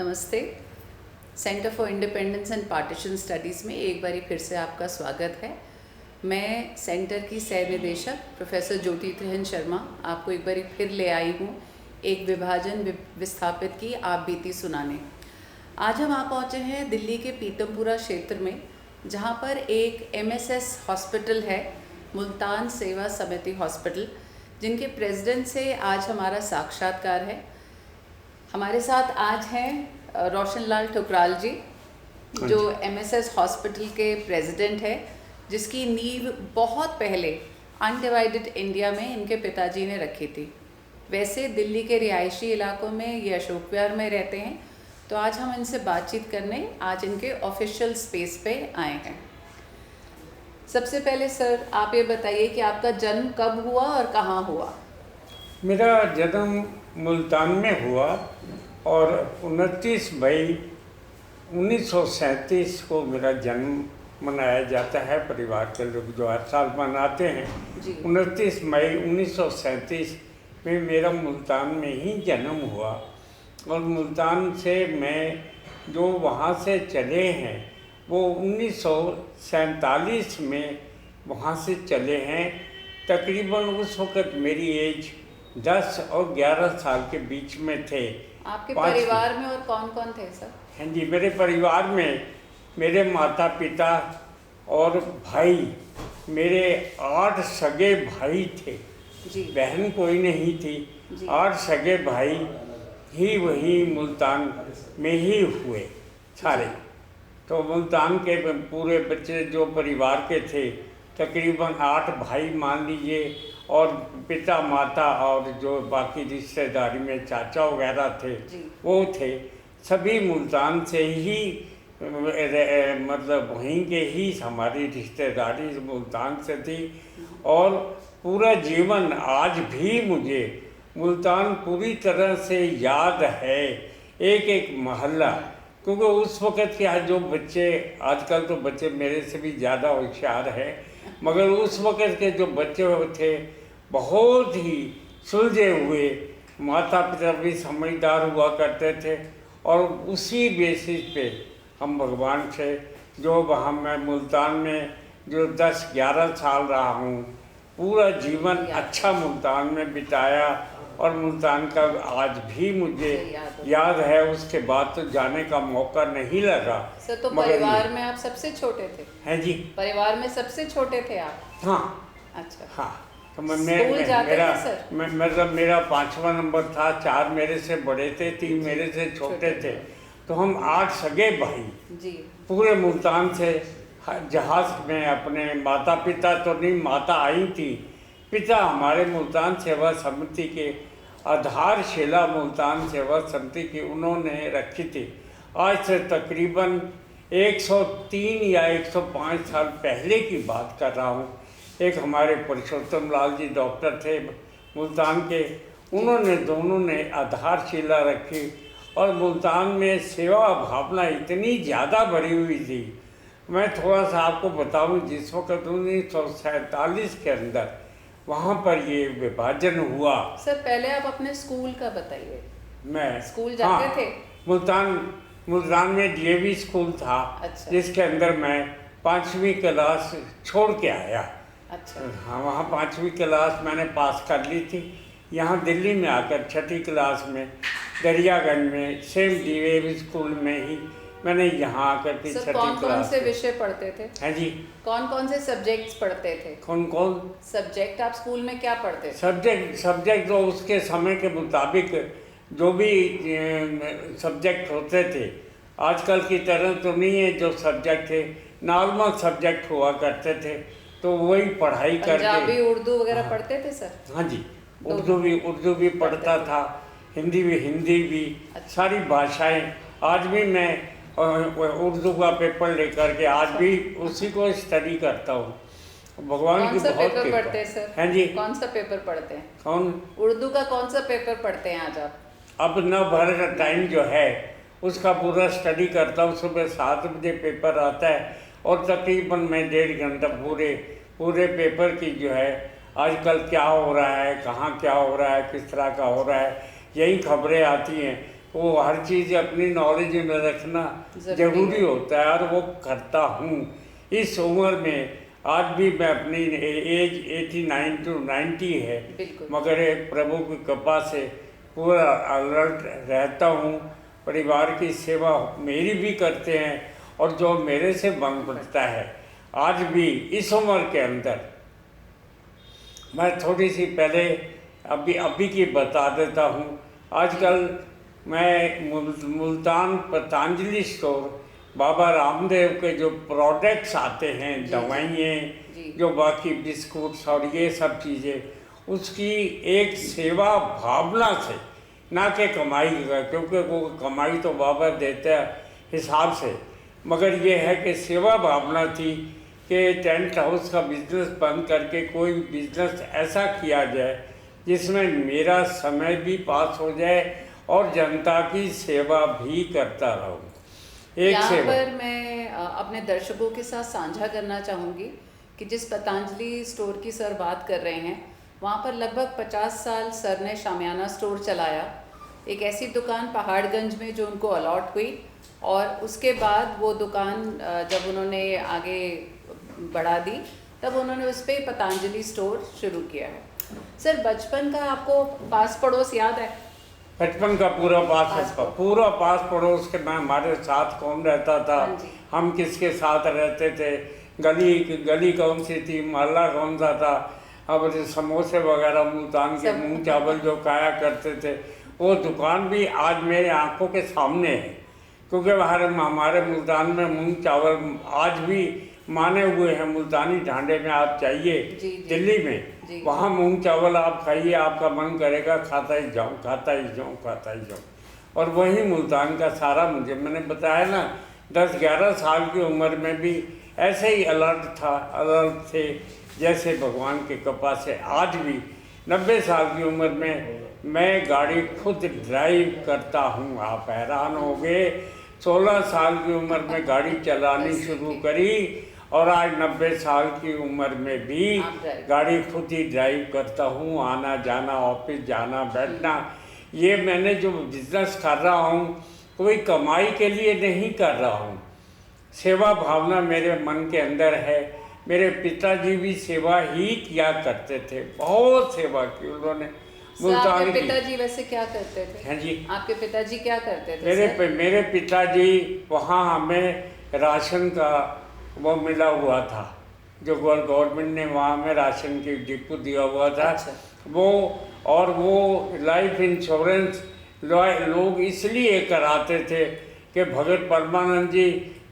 नमस्ते। Centre for independence and partition studies में एक बारी फिर से आपका स्वागत है। मैं सेंटर की सह निदेशक प्रोफेसर ज्योति त्रिहन शर्मा आपको एक बारी फिर ले आई हूँ एक विभाजन विस्थापित की आप बीती सुनाने। आज हम आप पहुँचे हैं दिल्ली के पीतमपुरा क्षेत्र में, जहाँ पर एक MSS हॉस्पिटल है, मुल्तान सेवा समिति हॉस्पिटल, जिनके प्रेसिडेंट से आज हमारा साक्षात्कार है। हमारे साथ आज हैं रोशन लाल ठुकराल जी, जो MSS हॉस्पिटल के प्रेसिडेंट है, जिसकी नींव बहुत पहले अनडिवाइडेड इंडिया में इनके पिताजी ने रखी थी। वैसे दिल्ली के रिहायशी इलाकों में ये अशोक विहार में रहते हैं, तो आज हम इनसे बातचीत करने आज इनके ऑफिशियल स्पेस पे आए हैं। सबसे पहले सर आप ये बताइए कि आपका जन्म कब हुआ और कहाँ हुआ? मेरा जन्म मुल्तान में हुआ और 29 मई 1937 को मेरा जन्म मनाया जाता है। परिवार के लोग जो हर साल मनाते हैं। 29 मई 1937 में मेरा मुल्तान में ही जन्म हुआ और मुल्तान से मैं जो वहाँ से चले हैं वो 1947 में वहाँ से चले हैं। तकरीबन उस वक़्त मेरी एज 10 और 11 साल के बीच में थे। आपके परिवार में और कौन कौन थे सर? हाँ जी, मेरे परिवार में मेरे माता पिता और भाई, मेरे 8 सगे भाई थे जी। बहन कोई नहीं थी। 8 सगे भाई ही वही मुल्तान में ही हुए सारे। तो मुल्तान के पूरे बच्चे जो परिवार के थे तकरीबन 8 भाई मान लीजिए, और पिता माता और जो बाकी रिश्तेदारी में चाचा वगैरह थे वो थे, सभी मुल्तान से ही मतलब वहीं के ही हमारी रिश्तेदारी मुल्तान से थी। और पूरा जीवन आज भी मुझे मुल्तान पूरी तरह से याद है, एक एक मोहल्ला। क्योंकि उस वक़्त के जो बच्चे, आजकल तो बच्चे मेरे से भी ज़्यादा होशियार हैं, मगर उस वक़्त के जो बच्चे थे बहुत ही सुलझे हुए, माता पिता भी समझदार हुआ करते थे। और उसी बेसिस पे हम भगवान से जो वहाँ मैं मुल्तान में जो 10-11 साल रहा हूँ, पूरा जीवन अच्छा मुल्तान में बिताया और मुल्तान का आज भी मुझे याद है। उसके बाद तो जाने का मौका नहीं लगा। सर तो परिवार में आप सबसे छोटे थे? हैं जी, परिवार में सबसे छोटे थे आप? हाँ। अच्छा हाँ, तो मेरा 5वां नंबर था। 4 मेरे से बड़े थे, 3 मेरे से छोटे थे। तो हम 8 सगे भाई जी पूरे मुल्तान से जहाज़ में, अपने माता पिता तो नहीं, माता आई थी, पिता हमारे मुल्तान सेवा समिति के आधारशिला मुल्तान सेवा समिति की उन्होंने रखी थी। आज से तकरीबन 103 या 105 साल पहले की बात कर रहा हूँ। एक हमारे पुरुषोत्तम लाल जी डॉक्टर थे मुल्तान के, उन्होंने दोनों ने आधारशिला रखी और मुल्तान में सेवा भावना इतनी ज़्यादा भरी हुई थी। मैं थोड़ा सा आपको बताऊं, जिस वक्त 1947 के अंदर वहाँ पर ये विभाजन हुआ। सर पहले आप अपने स्कूल का बताइए। मैं स्कूल जाते थे? मुल्तान में DAV स्कूल था। अच्छा। जिसके अंदर मैं 5वीं क्लास छोड़ के आया। अच्छा। हाँ, वहाँ 5वीं क्लास मैंने पास कर ली थी। यहाँ दिल्ली में आकर 6ठी क्लास में दरियागंज में सेम DAV स्कूल में ही मैंने यहाँ आकर के 6ठी क्लास। कौन से विषय पढ़ते थे? हैं जी, कौन से सब्जेक्ट्स पढ़ते थे? कौन सब्जेक्ट आप स्कूल में क्या पढ़ते थे? सब्जेक्ट तो उसके समय के मुताबिक जो भी सब्जेक्ट होते थे, आजकल की तरह तो नहीं है। जो सब्जेक्ट थे नॉर्मल सब्जेक्ट हुआ करते थे, तो वही पढ़ाई करके। पंजाबी उर्दू वगैरह पढ़ते थे सर? हाँ जी, उर्दू भी पढ़ता था, हिंदी भी। अच्छा। सारी भाषाएं। आज भी मैं उर्दू का पेपर लेकर के आज भी उसी को स्टडी करता हूँ। भगवान की बहुत पेपर पढ़ते हैं सर? हैं जी, कौन सा पेपर पढ़ते हैं? कौन? उर्दू का कौन सा पेपर पढ़ते हैं आज आप? अब न भर का टाइम जो है उसका पूरा स्टडी करता हूँ। सुबह 7 बजे पेपर आता है और तकरीबन मैं 1.5 घंटा पूरे पेपर की जो है आजकल क्या हो रहा है, कहाँ क्या हो रहा है, किस तरह का हो रहा है, यही खबरें आती हैं। वो हर चीज़ अपनी नॉलेज में रखना जरूरी होता है, और वो करता हूँ। इस उम्र में आज भी मैं अपनी एज 89 to 90 है, मगर प्रभु की कृपा से पूरा अलर्ट रहता हूँ। परिवार की सेवा मेरी भी करते हैं, और जो मेरे से बन पड़ता है आज भी इस उम्र के अंदर। मैं थोड़ी सी पहले अभी की बता देता हूँ। आजकल मैं मुल्तान पतंजलि स्टोर, बाबा रामदेव के जो प्रोडक्ट्स आते हैं, दवाइयाँ, जो बाकी बिस्कुट्स और ये सब चीज़ें, उसकी एक सेवा भावना से, ना कि कमाई का, क्योंकि वो कमाई तो बाबा देते हैं हिसाब से, मगर ये है कि सेवा भावना थी कि टेंट हाउस का बिजनेस बंद करके कोई बिजनेस ऐसा किया जाए जिसमें मेरा समय भी पास हो जाए और जनता की सेवा भी करता रहूं। यहाँ पर मैं अपने दर्शकों के साथ साझा करना चाहूँगी कि जिस पतंजलि स्टोर की सर बात कर रहे हैं, वहाँ पर लगभग 50 साल सर ने शामियाना स्टोर चलाया। एक ऐसी दुकान पहाड़गंज में जो उनको अलॉट हुई, और उसके बाद वो दुकान जब उन्होंने आगे बढ़ा दी, तब उन्होंने उस पर पतंजलि स्टोर शुरू किया है। सर, बचपन का आपको पास पड़ोस याद है? बचपन का पूरा पास पड़ोस के मैं, हमारे साथ कौन रहता था, हम किसके साथ रहते थे, गली कौन सी थी, मोहल्ला कौन सा था, अब समोसे वगैरह मुल्तान के मूंग चावल जो खाया करते थे, वो दुकान भी आज मेरे आंखों के सामने है। क्योंकि हमारे मुल्तान में मूंग चावल आज भी माने हुए हैं। मुल्तानी ढांडे में आप चाहिए, दिल्ली में, वहाँ मूंग चावल आप खाइए, आपका मन करेगा खाता ही जाऊँ। और वही मुल्तान का सारा, मैंने बताया ना, 10-11 साल की उम्र में भी ऐसे ही अलर्ट थे जैसे भगवान के कृपा से आज भी 90 साल की उम्र में मैं गाड़ी खुद ड्राइव करता हूँ। आप हैरान हो गए, 16 साल की उम्र में गाड़ी चलानी शुरू करी, और आज 90 साल की उम्र में भी गाड़ी खुद ही ड्राइव करता हूँ। आना जाना, ऑफिस जाना बैठना, ये मैंने जो बिजनेस कर रहा हूँ कोई कमाई के लिए नहीं कर रहा हूँ। सेवा भावना मेरे मन के अंदर है। मेरे पिताजी भी सेवा ही किया करते थे, बहुत सेवा की उन्होंने। आपके पिताजी वैसे क्या करते थे? हाँ जी, आपके पिताजी क्या करते थे? मेरे पिताजी, वहाँ हमें राशन का वो मिला हुआ था, जो गवर्नमेंट ने वहाँ में राशन की डिपो दिया हुआ था। अच्छा। वो लाइफ इंश्योरेंस लोग इसलिए कराते थे कि भगत परमानंद जी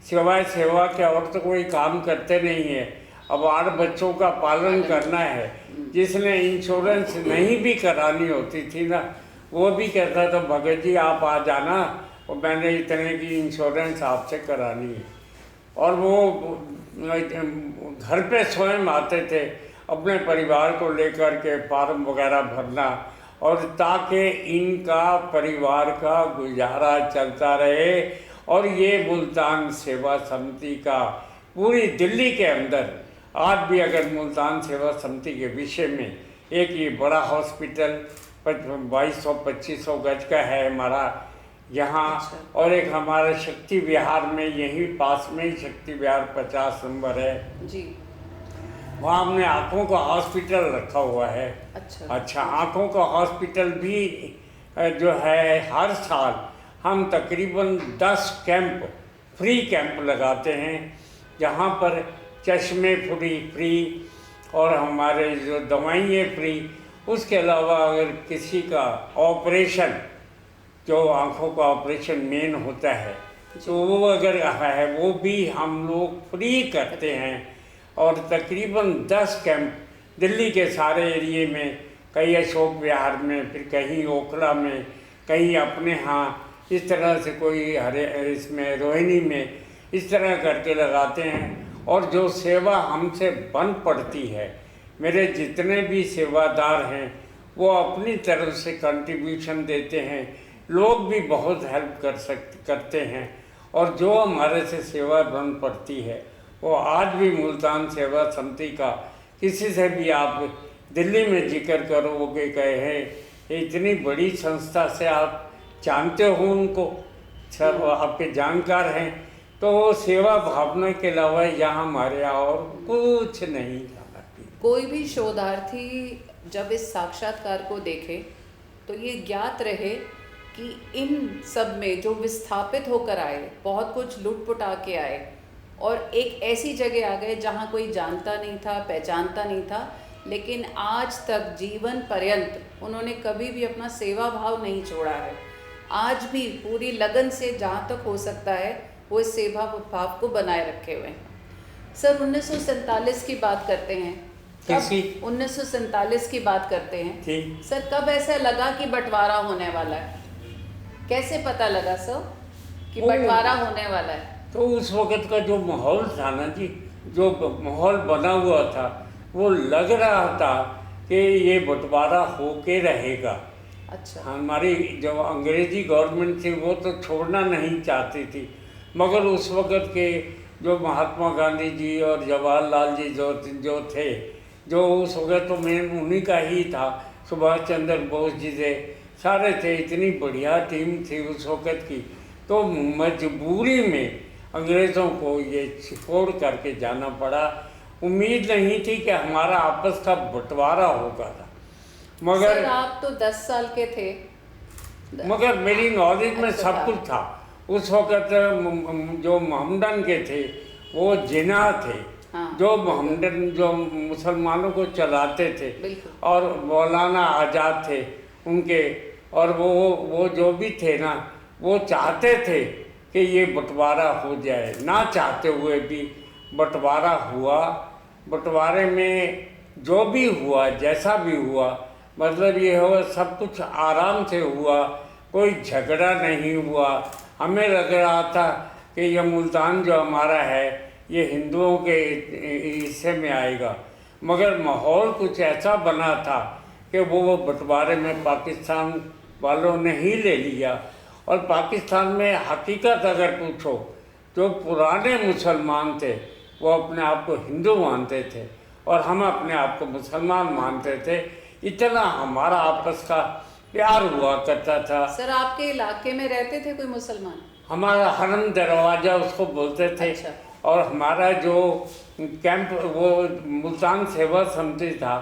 सिवाय सेवा के और तो कोई काम करते नहीं है। अब 8 बच्चों का पालन करना है, जिसने इंश्योरेंस नहीं भी करानी होती थी ना, वो भी कहता था भगत जी आप आ जाना, और मैंने इतने की इंश्योरेंस आपसे करानी है। और वो घर पे स्वयं आते थे अपने परिवार को लेकर के फॉर्म वगैरह भरना, और ताकि इनका परिवार का गुजारा चलता रहे। और ये मुल्तान सेवा समिति का पूरी दिल्ली के अंदर आज भी, अगर मुल्तान सेवा समिति के विषय में, एक ये बड़ा हॉस्पिटल 2200-2500 गज का है हमारा यहाँ। अच्छा। और एक हमारा शक्ति विहार में, यहीं पास में ही शक्ति विहार 50 नंबर है जी, वहाँ हमने आँखों का हॉस्पिटल रखा हुआ है। अच्छा, आँखों का हॉस्पिटल भी जो है, हर साल हम तकरीबन 10 फ्री कैंप लगाते हैं, जहाँ पर चश्मे फ्री और हमारे जो दवाइयाँ फ्री। उसके अलावा अगर किसी का ऑपरेशन, जो आँखों का ऑपरेशन मेन होता है, तो वो अगर है वो भी हम लोग फ्री करते हैं। और तकरीबन 10 कैंप दिल्ली के सारे एरिए में, कहीं अशोक विहार में, फिर कहीं ओखला में, कहीं अपने यहाँ, इस तरह से कोई इसमें रोहिणी में, इस तरह करके लगाते हैं। और जो सेवा हमसे बन पड़ती है, मेरे जितने भी सेवादार हैं वो अपनी तरफ से कंट्रीब्यूशन देते हैं, लोग भी बहुत हेल्प करते हैं। और जो हमारे से सेवा बन पड़ती है वो आज भी मुल्तान सेवा समिति का, किसी से भी आप दिल्ली में जिक्र करोगे, कहे हैं इतनी बड़ी संस्था से आप जानते हो उनको, सब आपके जानकार हैं, तो वो सेवा भावना के अलावा यहाँ हमारे यहाँ और कुछ नहीं खाना पीना। कोई भी शोधार्थी जब इस साक्षात्कार को देखे तो ये ज्ञात रहे कि इन सब में जो विस्थापित होकर आए, बहुत कुछ लुटपुटा के आए और एक ऐसी जगह आ गए जहाँ कोई जानता नहीं था, पहचानता नहीं था, लेकिन आज तक जीवन पर्यंत उन्होंने कभी भी अपना सेवा भाव नहीं छोड़ा है। आज भी पूरी लगन से जहाँ तक हो सकता है वो इस सेवा भाव को बनाए रखे हुए हैं। सर 1947 की बात करते हैं, कब 1947 की बात करते हैं सर, कब ऐसा लगा कि बंटवारा होने वाला है? कैसे पता लगा सर कि बंटवारा होने वाला है? तो उस वक़्त का जो माहौल था ना जी, जो माहौल बना हुआ था, वो लग रहा था कि ये बंटवारा होके रहेगा। अच्छा। हमारी जो अंग्रेजी गवर्नमेंट थी वो तो छोड़ना नहीं चाहती थी, मगर उस वक़्त के जो महात्मा गांधी जी और जवाहरलाल जी जो थे, जो उस वक़्त तो मैं उन्हीं का ही था, सुभाष चंद्र बोस जी थे, सारे थे, इतनी बढ़िया टीम थी उस वक़्त की। तो मजबूरी में अंग्रेज़ों को ये छोड़ करके जाना पड़ा। उम्मीद नहीं थी कि हमारा आपस का बंटवारा होगा था, मगर सर आप तो 10 साल के थे, मगर मेरी नॉलेज में अच्छा सब कुछ था। उस वक़्त जो मोहम्मदन के थे वो जिन्ना थे, हाँ, जो मोहम्मदन जो मुसलमानों को चलाते थे, और मौलाना आज़ाद थे उनके, और वो जो भी थे ना, वो चाहते थे कि ये बंटवारा हो जाए। ना चाहते हुए भी बंटवारा हुआ। बंटवारे में जो भी हुआ, जैसा भी हुआ, मतलब ये हुआ सब कुछ आराम से हुआ, कोई झगड़ा नहीं हुआ। हमें लग रहा था कि ये मुल्तान जो हमारा है ये हिंदुओं के हिस्से में आएगा, मगर माहौल कुछ ऐसा बना था कि वो बंटवारे में पाकिस्तान वालों ने ही ले लिया। और पाकिस्तान में हकीकत अगर पूछो, जो पुराने मुसलमान थे वो अपने आप को हिंदू मानते थे और हम अपने आप को मुसलमान मानते थे। इतना हमारा आपस का प्यार हुआ करता था। सर आपके इलाके में रहते थे कोई मुसलमान? हमारा हरम दरवाज़ा उसको बोलते थे। अच्छा। और हमारा जो कैंप, वो मुल्तान सेवा समिति था,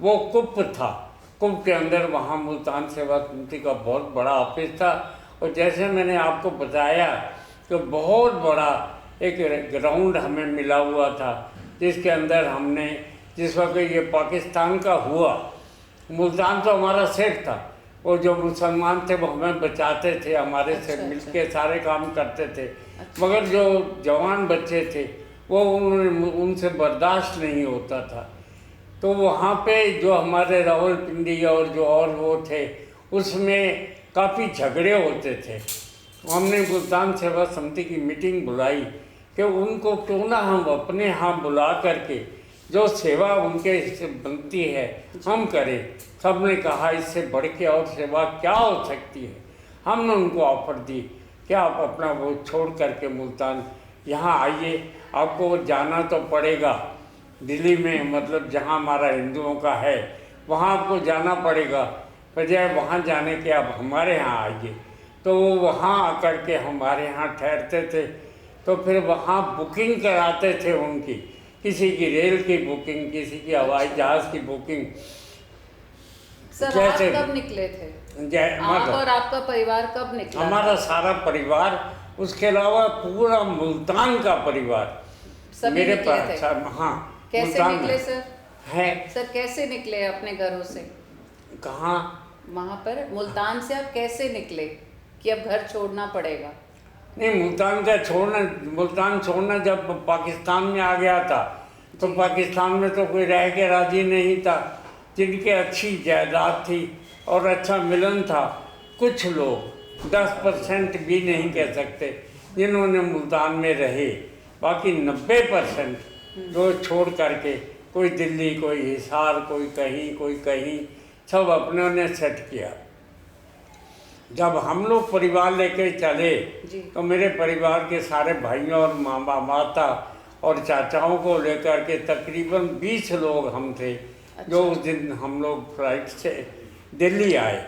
वो कुप था। कुप के अंदर वहाँ मुल्तान सेवा समिति का बहुत बड़ा ऑफिस था। और जैसे मैंने आपको बताया कि बहुत बड़ा एक ग्राउंड हमें मिला हुआ था, जिसके अंदर हमने, जिस वक्त ये पाकिस्तान का हुआ, मुल्तान तो हमारा सेफ था, वो जो मुसलमान थे वो हमें बचाते थे, हमारे से मिलके सारे काम करते थे। मगर जो जवान बच्चे थे वो उनसे बर्दाश्त नहीं होता था। तो वहाँ पे जो हमारे रावलपिंडी और जो और वो थे, उसमें काफ़ी झगड़े होते थे। हमने मुल्तान सेवा समिति की मीटिंग बुलाई कि उनको क्यों ना हम अपने यहाँ बुला करके जो सेवा उनके से बनती है हम करें। सब ने कहा इससे बढ़ के और सेवा क्या हो सकती है। हमने उनको ऑफर दी कि आप अपना वो छोड़ करके मुल्तान यहाँ आइए, आपको जाना तो पड़ेगा दिल्ली में, मतलब जहाँ हमारा हिंदुओं का है वहाँ आपको जाना पड़ेगा, बजाय वहाँ जाने के आप हमारे यहाँ आइए। तो वो वहाँ आकर के हमारे यहाँ ठहरते थे। तो फिर वहाँ बुकिंग कराते थे उनकी, किसी की रेल की बुकिंग, किसी की हवाई जहाज़ की बुकिंग। सर आप कब निकले थे? आप और आपका परिवार कब निकला? हमारा सारा परिवार, उसके अलावा पूरा मुल्तान का परिवार मेरे पास। हाँ। कैसे निकले सर? है सर कैसे निकले अपने घरों से? कहाँ? वहाँ पर मुल्तान से आप कैसे निकले कि अब घर छोड़ना पड़ेगा? नहीं, मुल्तान छोड़ना जब पाकिस्तान में आ गया था तो पाकिस्तान में तो कोई रह के राजी नहीं था। जिनके अच्छी जायदाद थी और अच्छा मिलन था, कुछ लोग 10% भी नहीं कह सकते जिन्होंने मुल्तान में रहे। बाकी 90% जो छोड़ करके, कोई दिल्ली, कोई हिसार, कोई कहीं, सब अपनों ने सेट किया। जब हम लोग परिवार लेके चले तो मेरे परिवार के सारे भाइयों और माता और चाचाओं को लेकर के तकरीबन 20 लोग हम थे। जो उस दिन हम लोग फ्लाइट से दिल्ली आए।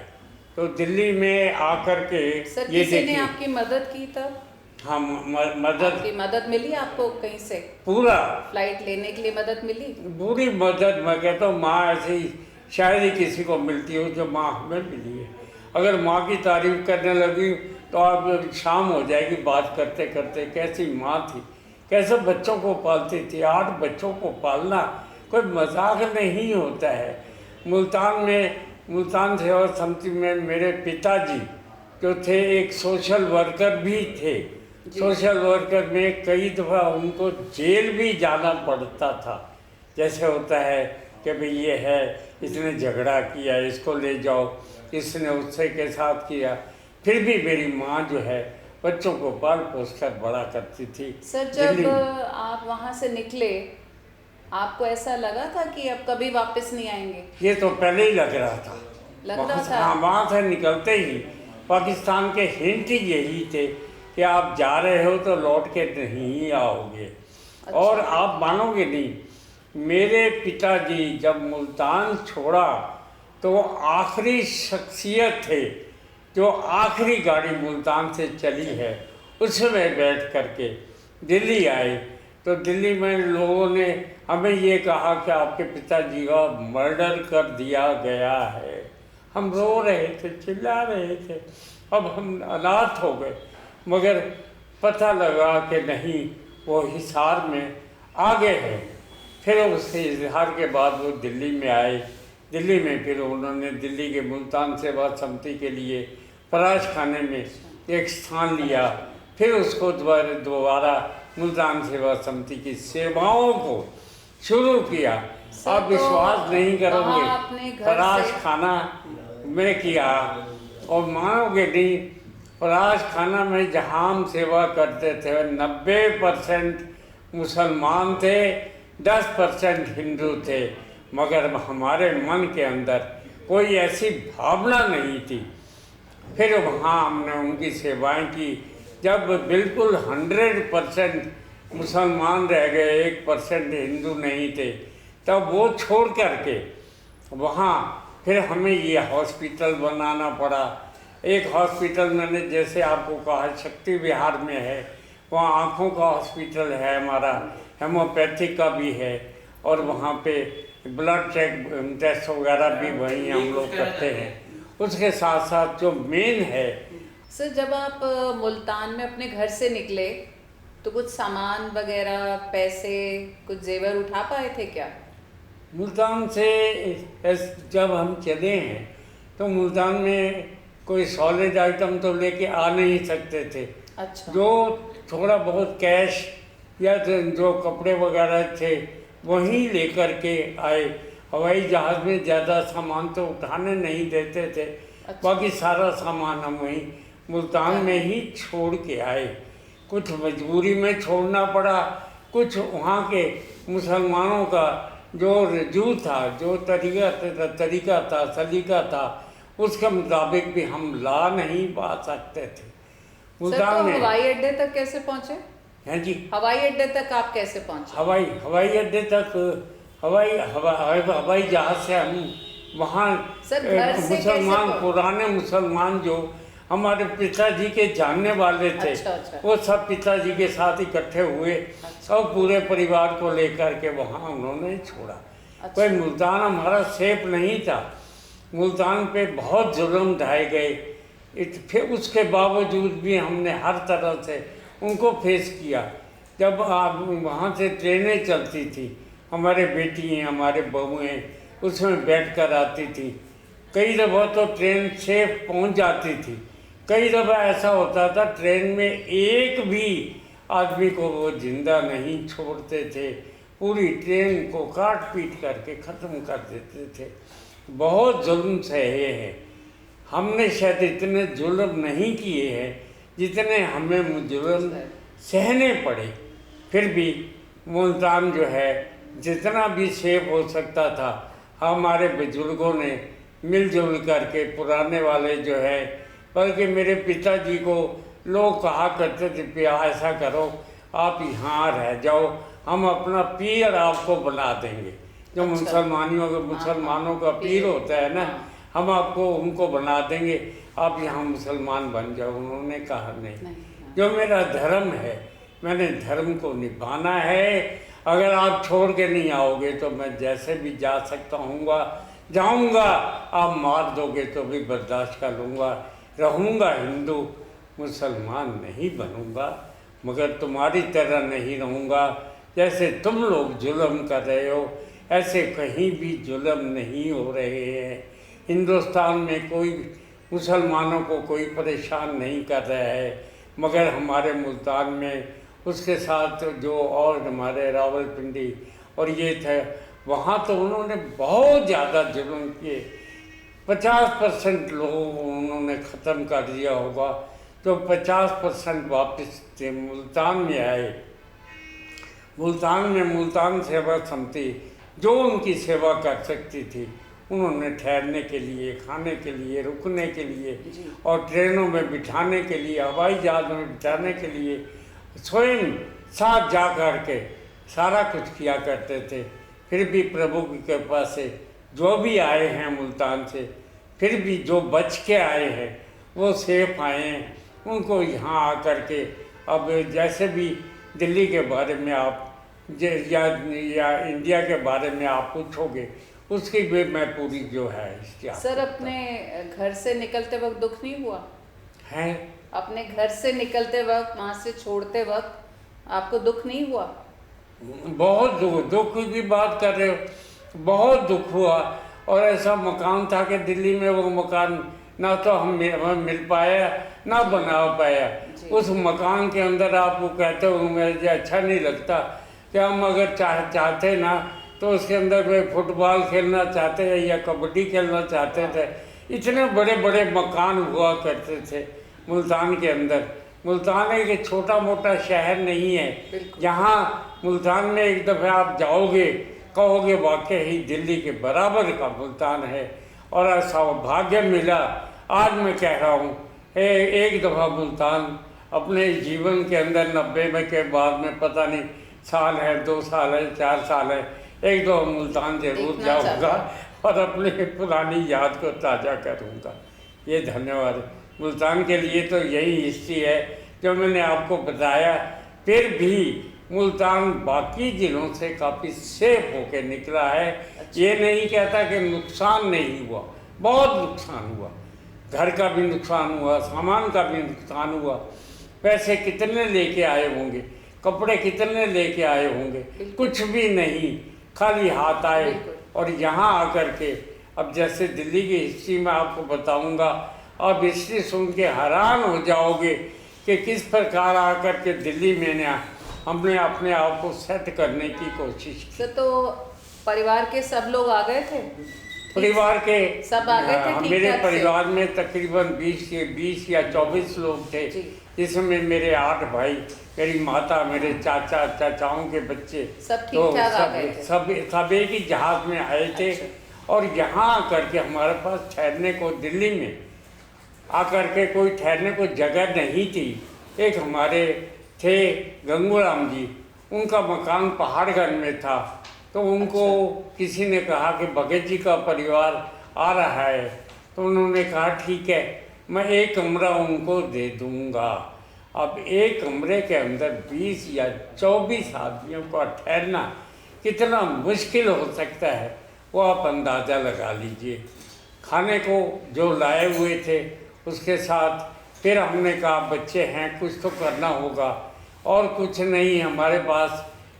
तो दिल्ली में आकर के सर ये किसी ने देखिए, आपकी मदद की तब? हाँ मदद, आपकी मदद मिली आपको कहीं से? पूरा फ्लाइट लेने के लिए मदद मिली? पूरी मदद। मैं कहता हूँ माँ ऐसे ही शायद ही किसी को मिलती हो जो माँ हमें मिली है। अगर माँ की तारीफ करने लगी तो आप शाम हो जाएगी बात करते करते। कैसी माँ थी, कैसे बच्चों को पालती थी। 8 बच्चों को पालना कोई मजाक नहीं होता है। मुल्तान सेवा समिति में मेरे पिताजी जो थे एक सोशल वर्कर भी थे। सोशल वर्कर में कई दफ़ा उनको जेल भी जाना पड़ता था। जैसे होता है कि भाई ये है, इसने झगड़ा किया, इसको ले जाओ, इसने उससे के साथ किया। फिर भी मेरी माँ जो है बच्चों को पाल पोस कर बड़ा करती थी। सर जब आप वहाँ से निकले आपको ऐसा लगा था कि अब कभी वापस नहीं आएंगे? ये तो पहले ही लग रहा था। लग रहा था? हाँ, वहाँ से निकलते ही पाकिस्तान के हिंट ही यही थे कि आप जा रहे हो तो लौट के नहीं आओगे। अच्छा। और आप मानोगे नहीं, मेरे पिताजी जब मुल्तान छोड़ा तो आखिरी शख्सियत थे जो आखिरी गाड़ी मुल्तान से चली है उसमें बैठ करके दिल्ली आए। तो दिल्ली में लोगों ने हमें ये कहा कि आपके पिताजी का मर्डर कर दिया गया है। हम रो रहे थे, चिल्ला रहे थे, अब हम अनाथ हो गए। मगर पता लगा कि नहीं, वो हिसार में आगे है। फिर उसके इजहार के बाद वो दिल्ली में आए। दिल्ली में फिर उन्होंने दिल्ली के मुल्तान सेवा समिति के लिए पराश खाने में एक स्थान लिया। फिर उसको दोबारा मुल्तान सेवा समिति की सेवाओं को शुरू किया। आप विश्वास नहीं करोगे, पराश खाना में किया और मानोगे नहीं, पराश खाना में जहाँ हम सेवा करते थे 90% मुसलमान थे, 10% हिंदू थे। मगर हमारे मन के अंदर कोई ऐसी भावना नहीं थी। फिर वहाँ हमने उनकी सेवाएं की। जब बिल्कुल 100% मुसलमान रह गए, 1% हिंदू नहीं थे, तब वो छोड़ करके वहाँ फिर हमें ये हॉस्पिटल बनाना पड़ा। एक हॉस्पिटल मैंने जैसे आपको कहा शक्ति विहार में है, वहाँ आँखों का हॉस्पिटल है हमारा, हेमोपैथिक का भी है, और वहाँ पे ब्लड टेस्ट वगैरह भी वहीं हम लोग करते हैं। उसके साथ साथ जो मेन है। सर जब आप मुल्तान में अपने घर से निकले तो कुछ सामान वगैरह, पैसे, कुछ जेवर उठा पाए थे क्या? मुल्तान से जब हम चले हैं तो मुल्तान में कोई सॉलिड आइटम तो लेके आ नहीं सकते थे। अच्छा। जो थोड़ा बहुत कैश या जो कपड़े वगैरह थे वहीं लेकर के आए। हवाई जहाज़ में ज़्यादा सामान तो उठाने नहीं देते थे। अच्छा। बाकी सारा सामान हम वहीं मुल्तान में ही छोड़ के आए। कुछ मजबूरी में छोड़ना पड़ा, कुछ वहाँ के मुसलमानों का जो रजू था, जो तरीका था, सलीका था, उसके मुताबिक भी हम ला नहीं पा सकते थे। मुल्तान में हवाई अड्डे तक कैसे पहुँचे? हैं जी, हवाई अड्डे तक आप कैसे पहुँचे? हवाई अड्डे तक हवाई जहाज से हम वहाँ मुसलमान, पुराने मुसलमान जो हमारे पिताजी के जानने वाले थे। अच्छा। वो सब पिताजी के साथ इकट्ठे हुए। अच्छा। और पूरे परिवार को लेकर के वहाँ उन्होंने छोड़ा। अच्छा। कोई मुल्तान हमारा सेफ नहीं था। मुल्तान पे बहुत जुल्म ढाए गए। फिर उसके बावजूद भी हमने हर तरह से उनको फेस किया। जब आप वहाँ से ट्रेनें चलती थी, हमारे बेटी हमारे बहुएँ उसमें बैठ कर आती थी। कई दफ़ा तो ट्रेन सेफ पहुँच जाती थी, कई दफ़ा ऐसा होता था ट्रेन में एक भी आदमी को वो जिंदा नहीं छोड़ते थे, पूरी ट्रेन को काट पीट करके ख़त्म कर देते थे। बहुत जुल्म सहे हैं हमने, शायद इतने जुल्म नहीं किए हैं जितने हमें जुल्म सहने पड़े। फिर भी मुल्तान जो है जितना भी सेफ हो सकता था, हमारे बुजुर्गों ने मिलजुल करके, पुराने वाले जो है, बल्कि मेरे पिताजी को लोग कहा करते थे कि ऐसा करो आप यहाँ रह जाओ, हम अपना पीर आपको बना देंगे। जो अच्छा। मुसलमानों का पीर होता है ना, हम आपको उनको बना देंगे, आप यहाँ मुसलमान बन जाओ। उन्होंने कहा नहीं, हाँ। जो मेरा धर्म है मैंने धर्म को निभाना है। अगर आप छोड़ के नहीं आओगे तो मैं जैसे भी जा सकता हूँगा जाऊँगा, आप मार दोगे तो भी बर्दाश्त कर लूँगा, रहूँगा हिंदू, मुसलमान नहीं बनूँगा, मगर तुम्हारी तरह नहीं रहूँगा। जैसे तुम लोग जुल्म कर रहे हो ऐसे कहीं भी जुल्म नहीं हो रहे हैं। हिंदुस्तान में कोई मुसलमानों को कोई परेशान नहीं कर रहा है, मगर हमारे मुल्तान में उसके साथ जो और हमारे रावलपिंडी और ये थे, वहाँ तो उन्होंने बहुत ज़्यादा जुल्म किए। 50% लोगों को उन्होंने ख़त्म कर दिया होगा, तो 50% वापस मुल्तान में आए। मुल्तान में मुल्तान सेवा समिति जो उनकी सेवा कर सकती थी, उन्होंने ठहरने के लिए, खाने के लिए, रुकने के लिए और ट्रेनों में बिठाने के लिए, हवाई जहाज़ में बिठाने के लिए स्वयं साथ जा कर के सारा कुछ किया करते थे। फिर भी प्रभु की कृपा से जो भी आए हैं मुल्तान से, फिर भी जो बच के आए हैं वो सेफ आए हैं। उनको यहाँ आकर के अब जैसे भी दिल्ली के बारे में आप या इंडिया के बारे में आप पूछोगे, उसकी भी मैं पूरी जो है इसकी सर, अपने घर से निकलते वक्त दुख नहीं हुआ है? अपने घर से निकलते वक्त, वहाँ से छोड़ते वक्त आपको दुख नहीं हुआ? बहुत दुख की बात कर रहे हो, बहुत दुख हुआ। और ऐसा मकान था कि दिल्ली में वो मकान ना तो हमें मिल पाया ना बना पाया। उस मकान के अंदर आप वो कहते हो मुझे अच्छा नहीं लगता कि हम अगर चाहते ना तो उसके अंदर वे फुटबॉल खेलना चाहते हैं या कबड्डी खेलना चाहते थे। इतने बड़े बड़े मकान हुआ करते थे मुल्तान के अंदर। मुल्तान एक छोटा मोटा शहर नहीं है। यहाँ मुल्तान में एक दफ़ा आप जाओगे कहोगे वाकई ही दिल्ली के बराबर का मुल्तान है। और ऐसा भाग्य मिला, आज मैं कह रहा हूँ एक दफ़ा मुल्तान अपने जीवन के अंदर 90 में के बाद में पता नहीं साल है, 2 साल है, 4 साल है, एक दो मुल्तान जरूर जाऊँगा और अपने पुरानी याद को ताज़ा करूँगा। ये धन्यवाद मुल्तान के लिए। तो यही हिस्ट्री है जो मैंने आपको बताया। फिर भी मुल्तान बाकी ज़िलों से काफ़ी सेफ होकर निकला है। ये नहीं कहता कि नुकसान नहीं हुआ, बहुत नुकसान हुआ, घर का भी नुकसान हुआ, सामान का भी नुकसान हुआ। पैसे कितने लेके आए होंगे, कपड़े कितने लेके आए होंगे, कुछ भी नहीं, खाली हाथ आए। और यहाँ आकर के अब जैसे दिल्ली की हिस्ट्री में आपको बताऊंगा, आप हिस्ट्री सुन के हैरान हो जाओगे कि किस प्रकार आकर के दिल्ली में हमने अपने आप को सेट करने की कोशिश की। तो परिवार के सब लोग आ गए थे? परिवार के सब आ गए थे? मेरे परिवार में तकरीबन 20 या 24 लोग थे, जिसमें मेरे 8 भाई, मेरी माता, मेरे चाचाओं के बच्चे, सब ठीक-ठाक आ गए थे? सब एक ही जहाज़ में आए थे। और यहाँ आकर के हमारे पास ठहरने को, दिल्ली में आकर के कोई ठहरने को जगह नहीं थी। एक हमारे थे गंगूराम जी, उनका मकान पहाड़गंज में था, तो उनको किसी ने कहा कि भगत जी का परिवार आ रहा है, तो उन्होंने कहा ठीक है, मैं एक कमरा उनको दे दूँगा। अब एक कमरे के अंदर 20 या 24 आदमियों का ठहरना कितना मुश्किल हो सकता है, वो आप अंदाज़ा लगा लीजिए। खाने को जो लाए हुए थे उसके साथ फिर हमने कहा बच्चे हैं, कुछ तो करना होगा, और कुछ नहीं। हमारे पास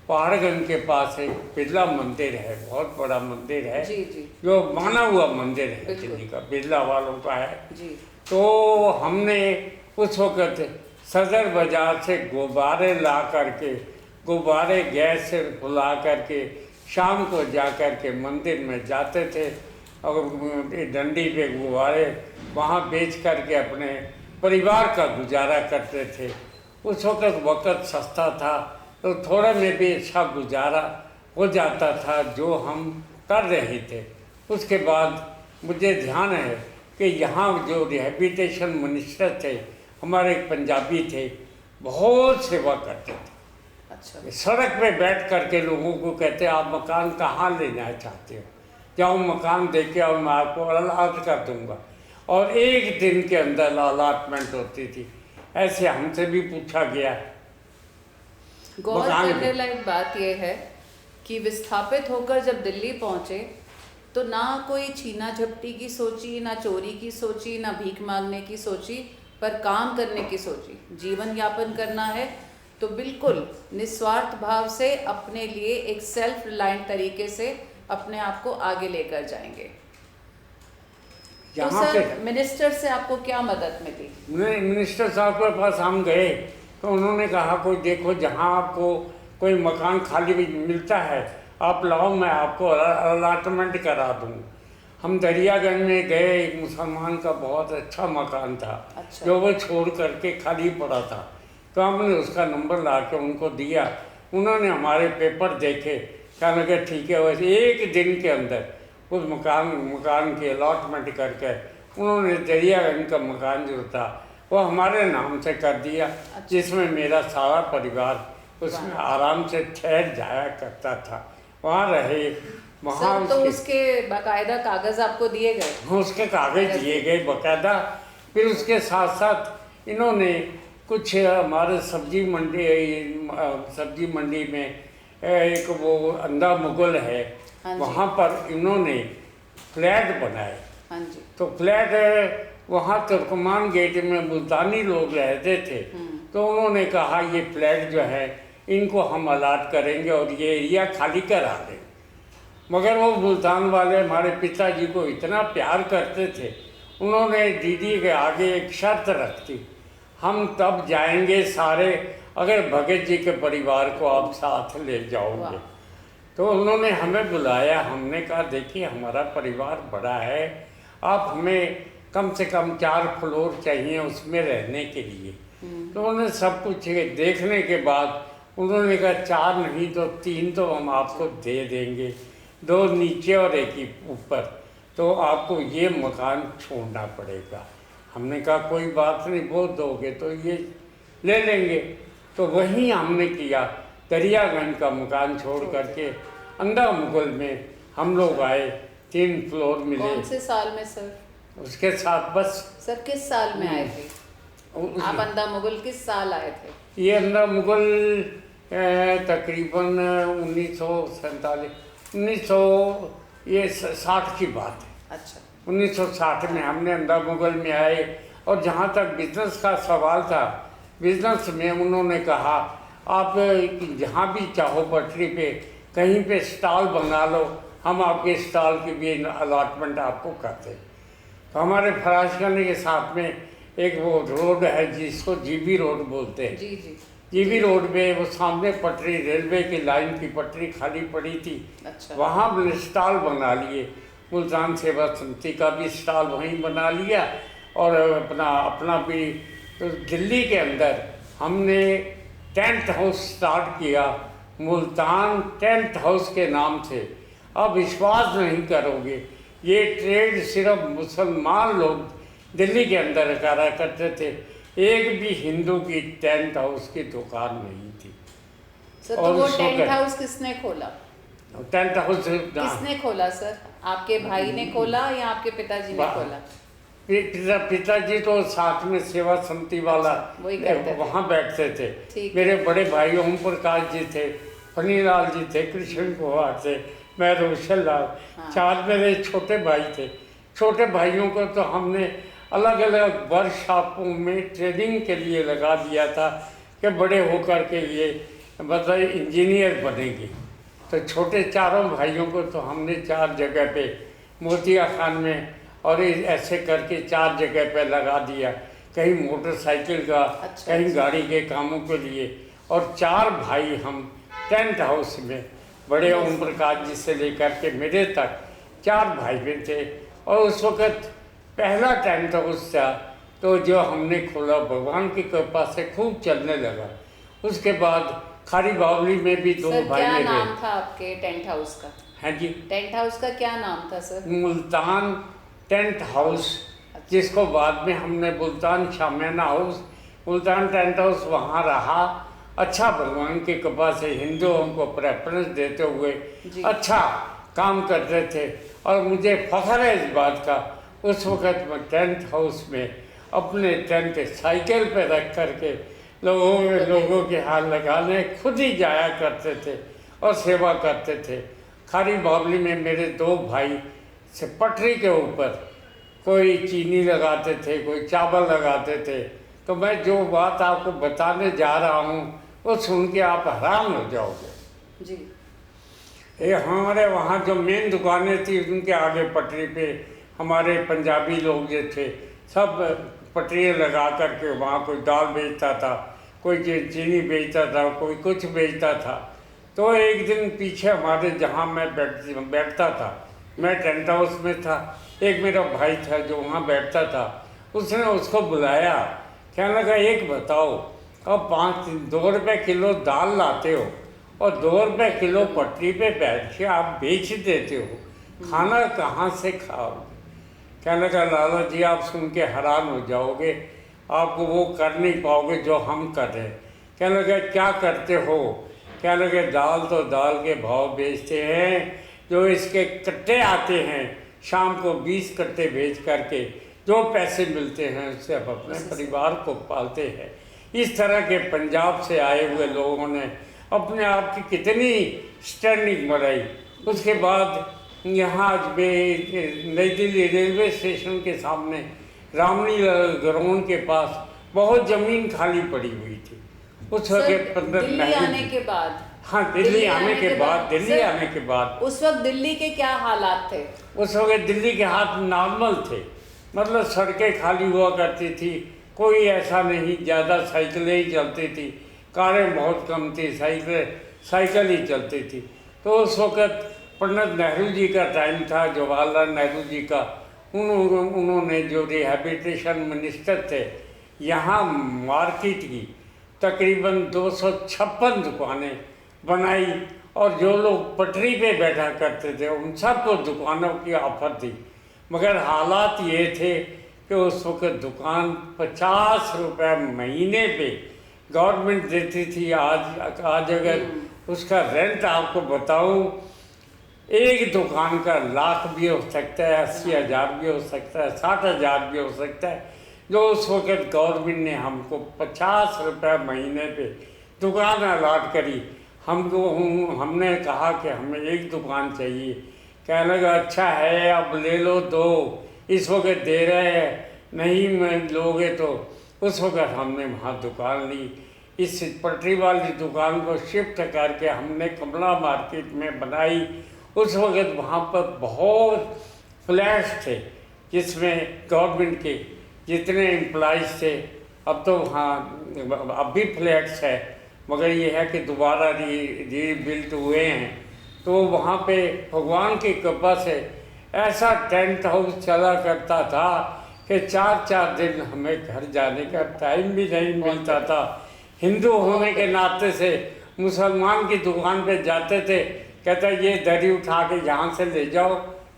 पहाड़गंज के पास एक बिरला मंदिर है, बहुत बड़ा मंदिर है, जो माना हुआ मंदिर है दिल्ली का, बिरला वालों का है जी। तो हमने उस वक़्त सदर बाज़ार से गुब्बारे ला करके, गुब्बारे गैस से फुला करके शाम को जा कर के मंदिर में जाते थे और डंडी पे गुब्बारे वहाँ बेच करके अपने परिवार का गुजारा करते थे। उस वक्त सस्ता था, तो थोड़े में भी अच्छा गुजारा हो जाता था जो हम कर रहे थे। उसके बाद मुझे ध्यान है कि यहाँ जो रिहैबिलिटेशन मिनिस्टर थे, हमारे एक पंजाबी थे, बहुत सेवा करते थे। अच्छा। सड़क पे बैठ करके लोगों को कहते आप मकान कहाँ लेना चाहते हो, जाओ मकान दे के और मैं आपको अलाट कर दूंगा। और एक दिन के अंदर अलाटमेंट होती थी। ऐसे हमसे भी पूछा गया। गौर मकान करने लायक बात यह है कि विस्थापित होकर जब दिल्ली पहुंचे तो ना कोई छीना झपटी की सोची, ना चोरी की सोची, ना भीख मांगने की सोची, पर काम करने की सोची। जीवन यापन करना है तो बिल्कुल निस्वार्थ भाव से अपने लिए एक सेल्फ रिलायंट तरीके से अपने आप को आगे लेकर जाएंगे। तो यहाँ सर, पे मिनिस्टर से आपको क्या मदद मिली? मिनिस्टर साहब के पास हम गए तो उन्होंने कहा कोई देखो जहाँ आपको कोई मकान खाली मिलता है आप लाओ, मैं आपको अलाटमेंट करा दूँ। हम दरियागंज में गए, एक मुसलमान का बहुत अच्छा मकान था। अच्छा। जो वो छोड़ करके खाली पड़ा था, तो हमने उसका नंबर ला के उनको दिया। उन्होंने हमारे पेपर देखे, कहने लगे ठीक है। वैसे एक दिन के अंदर उस मकान की अलॉटमेंट करके उन्होंने दरियागंज का मकान जो था वो हमारे नाम से कर दिया। अच्छा। जिसमें मेरा सारा परिवार उसमें आराम से ठहर जाया करता था, वहाँ रहे। वहाँ सर, तो उसके बाकायदा कागज आपको दिए गए? उसके कागज दिए गए बाकायदा। फिर उसके साथ साथ इन्होंने कुछ हमारे सब्जी मंडी में एक वो अंधा मुगल है, हाँ जी। वहाँ पर इन्होंने फ्लैट बनाए। हाँ जी। तो फ्लैट वहाँ तुर्कमान गेट में मुल्तानी लोग रहते थे। तो उन्होंने कहा ये फ्लैट जो है इनको हम अलाट करेंगे और ये एरिया खाली करा दें। मगर वो मुल्तान वाले हमारे पिताजी को इतना प्यार करते थे, उन्होंने दीदी के आगे एक शर्त रख दी, हम तब जाएंगे सारे अगर भगत जी के परिवार को आप साथ ले जाओगे। तो उन्होंने हमें बुलाया। हमने कहा देखिए हमारा परिवार बड़ा है, आप हमें कम से कम 4 फ्लोर चाहिए उसमें रहने के लिए। तो उन्होंने सब कुछ देखने के बाद उन्होंने कहा 4 नहीं तो 3 तो हम आपको दे देंगे, 2 नीचे और 1 ही ऊपर, तो आपको ये मकान छोड़ना पड़ेगा। हमने कहा कोई बात नहीं, वो दोगे तो ये ले लेंगे। तो वहीं हमने किया, दरियागंज का मकान छोड़ करके अंधा मुगल में हम लोग आए। 3 फ्लोर मिले। कौन से साल में सर? उसके साथ बस। सर किस साल में आए थे आप अंधा मुगल? किस साल आए थे? ये अंधा मुगल तकरीबन 1960 की बात है। अच्छा। 1960 में हमने अंधा मुगल में आए। और जहाँ तक बिजनेस का सवाल था, बिजनेस में उन्होंने कहा आप जहाँ भी चाहो पटरी पे कहीं पे स्टॉल बना लो, हम आपके स्टॉल की भी अलॉटमेंट आपको करते। तो हमारे फराशखाने के साथ में एक वो रोड है जिसको जीबी रोड बोलते हैं। जी जी। जीबी रोड पे वो सामने पटरी, रेलवे की लाइन की पटरी खाली पड़ी थी। अच्छा। वहाँ हमने स्टॉल बना लिए। मुल्तान सेवा समिति का भी स्टॉल वहीं बना लिया और अपना भी। तो दिल्ली के अंदर हमने टेंट हाउस स्टार्ट किया, मुल्तान टेंट हाउस के नाम से। आप विश्वास नहीं करोगे, ये ट्रेड सिर्फ मुसलमान लोग दिल्ली के अंदर करा करते थे, एक भी हिंदू की टेंट हाउस की दुकान नहीं थी। सर, तो वो टेंट हाउस किसने खोला? टेंट हाउस किसने खोला सर? आपके भाई ने खोला या आपके पिताजी ने खोला? पिताजी तो साथ में सेवा समिति वाला वही करते थे। वहाँ बैठते थे। ठीक मेरे बड़े भाई ओम प्रकाश जी थे, फनीलाल जी थे, कृष्ण कुमार थे, मैं रोशन लाल। हाँ। 4 मेरे छोटे भाई थे। छोटे भाइयों को तो हमने अलग अलग वर्कशॉपों में ट्रेनिंग के लिए लगा दिया था कि बड़े होकर के ये मतलब इंजीनियर बनेंगे। तो छोटे चारों भाइयों को तो हमने 4 जगह पे, मोतिया खान में और ऐसे करके 4 जगह पे लगा दिया, कहीं मोटरसाइकिल का, अच्छा, कहीं गाड़ी के कामों के लिए। और 4 भाई हम टेंट हाउस में, बड़े ओम प्रकाश जी से लेकर के मेरे तक 4 भाई बहन थे। और उस वक़्त पहला टेंट हाउस था तो जो हमने खोला, भगवान की कृपा से खूब चलने लगा। उसके बाद खारी बावली में भी 2 भाई क्या मेरे। नाम था आपके टेंट हाउस का? हैं जी, टेंट हाउस का क्या नाम था सर? मुल्तान टेंट हाउस, जिसको बाद में हमने Multan Shamiana House, Multan Tent House वहाँ रहा। अच्छा, भगवान की कृपा से हिंदुओं को प्रेफरेंस देते हुए अच्छा काम करते थे। और मुझे फ़ख्र है इस बात का, उस वक़्त मैं टेंट हाउस में अपने टेंट साइकिल पे रख करके लोगों के हाथ लगाने खुद ही जाया करते थे और सेवा करते थे। खारी बावली में मेरे 2 भाई से पटरी के ऊपर कोई चीनी लगाते थे, कोई चावल लगाते थे। तो मैं जो बात आपको बताने जा रहा हूँ वो सुन के आप हैरान हो जाओगे जी। ये हमारे वहाँ जो मेन दुकानें थी उनके आगे पटरी पे हमारे पंजाबी लोग जो थे सब पटरियाँ लगा करके वहाँ कोई दाल बेचता था, कोई चीनी बेचता था, कोई कुछ बेचता था। तो एक दिन पीछे हमारे जहाँ मैं बैठता था, मैं टेंट हाउस में था, एक मेरा भाई था जो वहाँ बैठता था, उसने उसको बुलाया। कहने लगा एक बताओ, अब 2 रुपये किलो दाल लाते हो और 2 रुपये किलो पटरी पे बैठ के आप बेच देते हो, खाना कहाँ से खाओगे? कहने लगा लाला जी आप सुन के हैरान हो जाओगे, आपको वो कर नहीं पाओगे जो हम कर रहे हैं। कहने लगा क्या करते हो? कहने लगे दाल तो दाल के भाव बेचते हैं, जो इसके कट्टे आते हैं शाम को 20 कट्टे बेच करके जो पैसे मिलते हैं उससे हम अपने परिवार को पालते हैं। इस तरह के पंजाब से आए हुए लोगों ने अपने आप की कितनी स्टैंडिंग बढ़ाई। उसके बाद यहाँ नई दिल्ली रेलवे स्टेशन के सामने रामनी ग्राउंड के पास बहुत ज़मीन खाली पड़ी हुई थी। उस वक्त 15 दिल्ली आने के बाद, हाँ दिल्ली आने के बाद उस वक्त दिल्ली के क्या हालात थे? उस वक्त दिल्ली के हाथ नॉर्मल थे, मतलब सड़कें खाली हुआ करती थी, कोई ऐसा नहीं, ज़्यादा साइकिलें ही चलती थी, कारें बहुत कम थी, साइकिल ही चलती थी। तो उस वक्त पंडित नेहरू जी का टाइम था, जवाहरलाल नेहरू जी का, उन्होंने जो रिहैबिलिटेशन मिनिस्टर थे यहाँ मार्केट की तकरीबन 256 दुकानें बनाई और जो लोग पटरी पे बैठा करते थे उन सबको दुकानों की ऑफर थी। मगर हालात ये थे कि उस वक्त दुकान 50 रुपये महीने पे गवर्नमेंट देती थी। आज अगर उसका रेंट आपको बताऊं, एक दुकान का लाख भी हो सकता है, 80,000 भी हो सकता है, 60,000 भी हो सकता है। जो उस वक्त गवर्नमेंट ने हमको 50 रुपये महीने पे दुकान अलाट करी, हमने कहा कि हमें एक दुकान चाहिए। कहने लगा अच्छा है अब ले लो, दो इस वक्त दे रहे हैं, नहीं मैं लोगे तो। उस वक्त हमने वहाँ दुकान ली। इस पटरी वाली दुकान को शिफ्ट करके हमने कमला मार्केट में बनाई। उस वक्त वहाँ पर बहुत फ्लैट्स थे जिसमें गवर्नमेंट के जितने एम्प्लॉइज़ थे, अब तो वहाँ अब भी फ्लैट्स है मगर ये है कि दोबारा रीबिल्ट हुए हैं। तो वहाँ पे भगवान की कृपा से ऐसा टेंट हाउस चला करता था कि 4-4 दिन हमें घर जाने का टाइम भी नहीं मिलता था। हिंदू होने के नाते से मुसलमान की दुकान पे जाते थे, कहता ये दरी उठा के यहाँ से ले जाओ,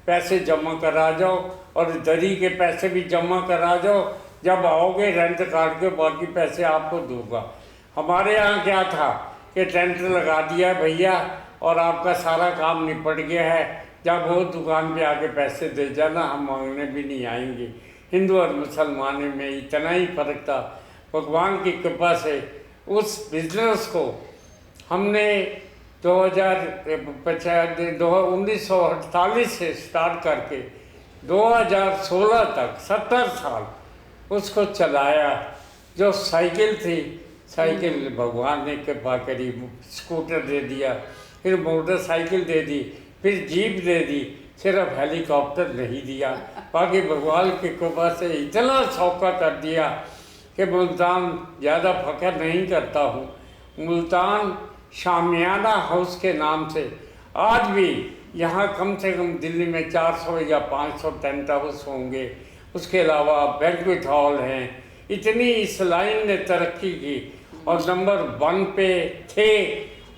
पैसे जमा करा जाओ और दरी के पैसे भी जमा करा जाओ, जब आओगे रेंट काट के बाकी पैसे आपको दूंगा। हमारे यहाँ क्या था कि टेंट लगा दिया भैया और आपका सारा काम निपट गया है, जब वो दुकान पे आके पैसे दे जाना, हम मांगने भी नहीं आएंगे। हिंदू और मुसलमान में इतना ही फर्क था। भगवान की कृपा से उस बिजनेस को हमने 1948 से स्टार्ट करके 2016 तक 70 साल उसको चलाया। जो साइकिल थी, साइकिल भगवान ने कृपा करी, स्कूटर दे दिया, फिर मोटरसाइकिल दे दी, फिर जीप दे दी, सिर्फ हेलीकॉप्टर नहीं दिया। बाकी भगवान की कृपा से इतना सौखा कर दिया कि मुल्तान ज़्यादा फख्र नहीं करता हूँ। मुल्तान शामियाना हाउस के नाम से आज भी यहाँ कम से कम दिल्ली में 400 या 500 टेंट हाउस होंगे। उसके अलावा बैंक्वेट हॉल हैं। इतनी इस लाइन ने तरक्की की और नंबर 1 पे थे।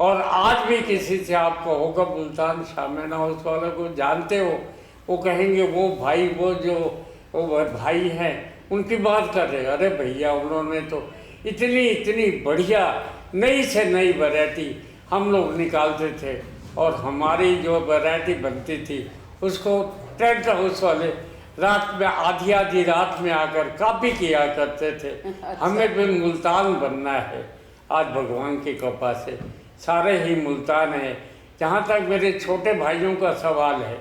और आज भी किसी से आपको होगा मुल्तान शामियाना हाउस वाले को जानते हो, वो कहेंगे वो भाई वो भाई हैं उनकी बात कर रहे, अरे भैया उन्होंने तो इतनी बढ़िया नई से नई वैरायटी हम लोग निकालते थे और हमारी जो वैरायटी बनती थी उसको टेंट हाउस वाले रात में आधी आधी रात में आकर कॉपी किया करते थे। हमें भी मुल्तान बनना है। आज भगवान की कृपा से सारे ही मुल्तान हैं। जहाँ तक मेरे छोटे भाइयों का सवाल है,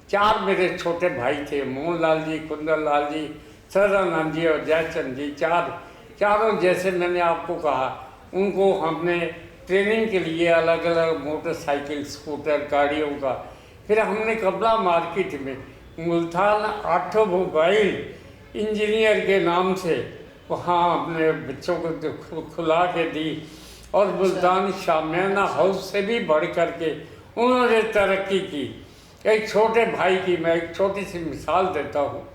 4 मेरे छोटे भाई थे, मोहन लाल जी, कुंदन लाल जी, सदानंद जी और जयचंद जी। चारों जैसे मैंने आपको कहा, उनको हमने ट्रेनिंग के लिए अलग अलग मोटरसाइकिल, स्कूटर, गाड़ियों का। फिर हमने कपड़ा मार्केट में मुल्तान ऑटोमोबाइल इंजीनियर के नाम से वहाँ अपने बच्चों को खुला के दी। और मुल्तान शामियाना हाउस से भी बढ़ कर के उन्होंने तरक्की की। एक छोटे भाई की मैं एक छोटी सी मिसाल देता हूँ।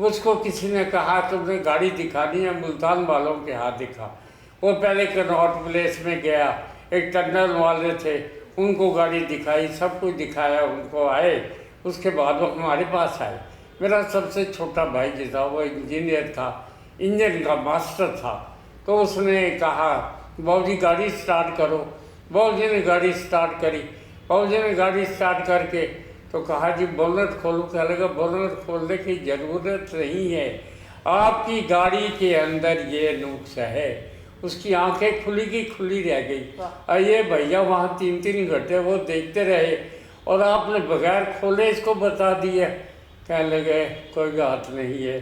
उसको किसी ने कहा तुमने गाड़ी दिखानी है, मुल्तान वालों के हाथ दिखा। वो पहले कनॉट प्लेस में गया, एक टंडन वाले थे, उनको गाड़ी दिखाई, सब कुछ दिखाया, उनको आए। उसके बाद वो हमारे पास आए। मेरा सबसे छोटा भाई जो था वो इंजीनियर था, इंजन का मास्टर था। तो उसने कहा बाबूजी गाड़ी स्टार्ट करो। बाबूजी ने गाड़ी स्टार्ट करी। बाबूजी ने गाड़ी स्टार्ट करके तो कहा जी बोनट खोलो। कह लगा बोनट खोलने की ज़रूरत नहीं है, आपकी गाड़ी के अंदर ये नुक्स है। उसकी आंखें खुली की खुली रह गई। ये भैया वहाँ 3-3 घंटे वो देखते रहे और आपने बगैर खोले इसको बता दिया। कहने लगे कोई बात नहीं है,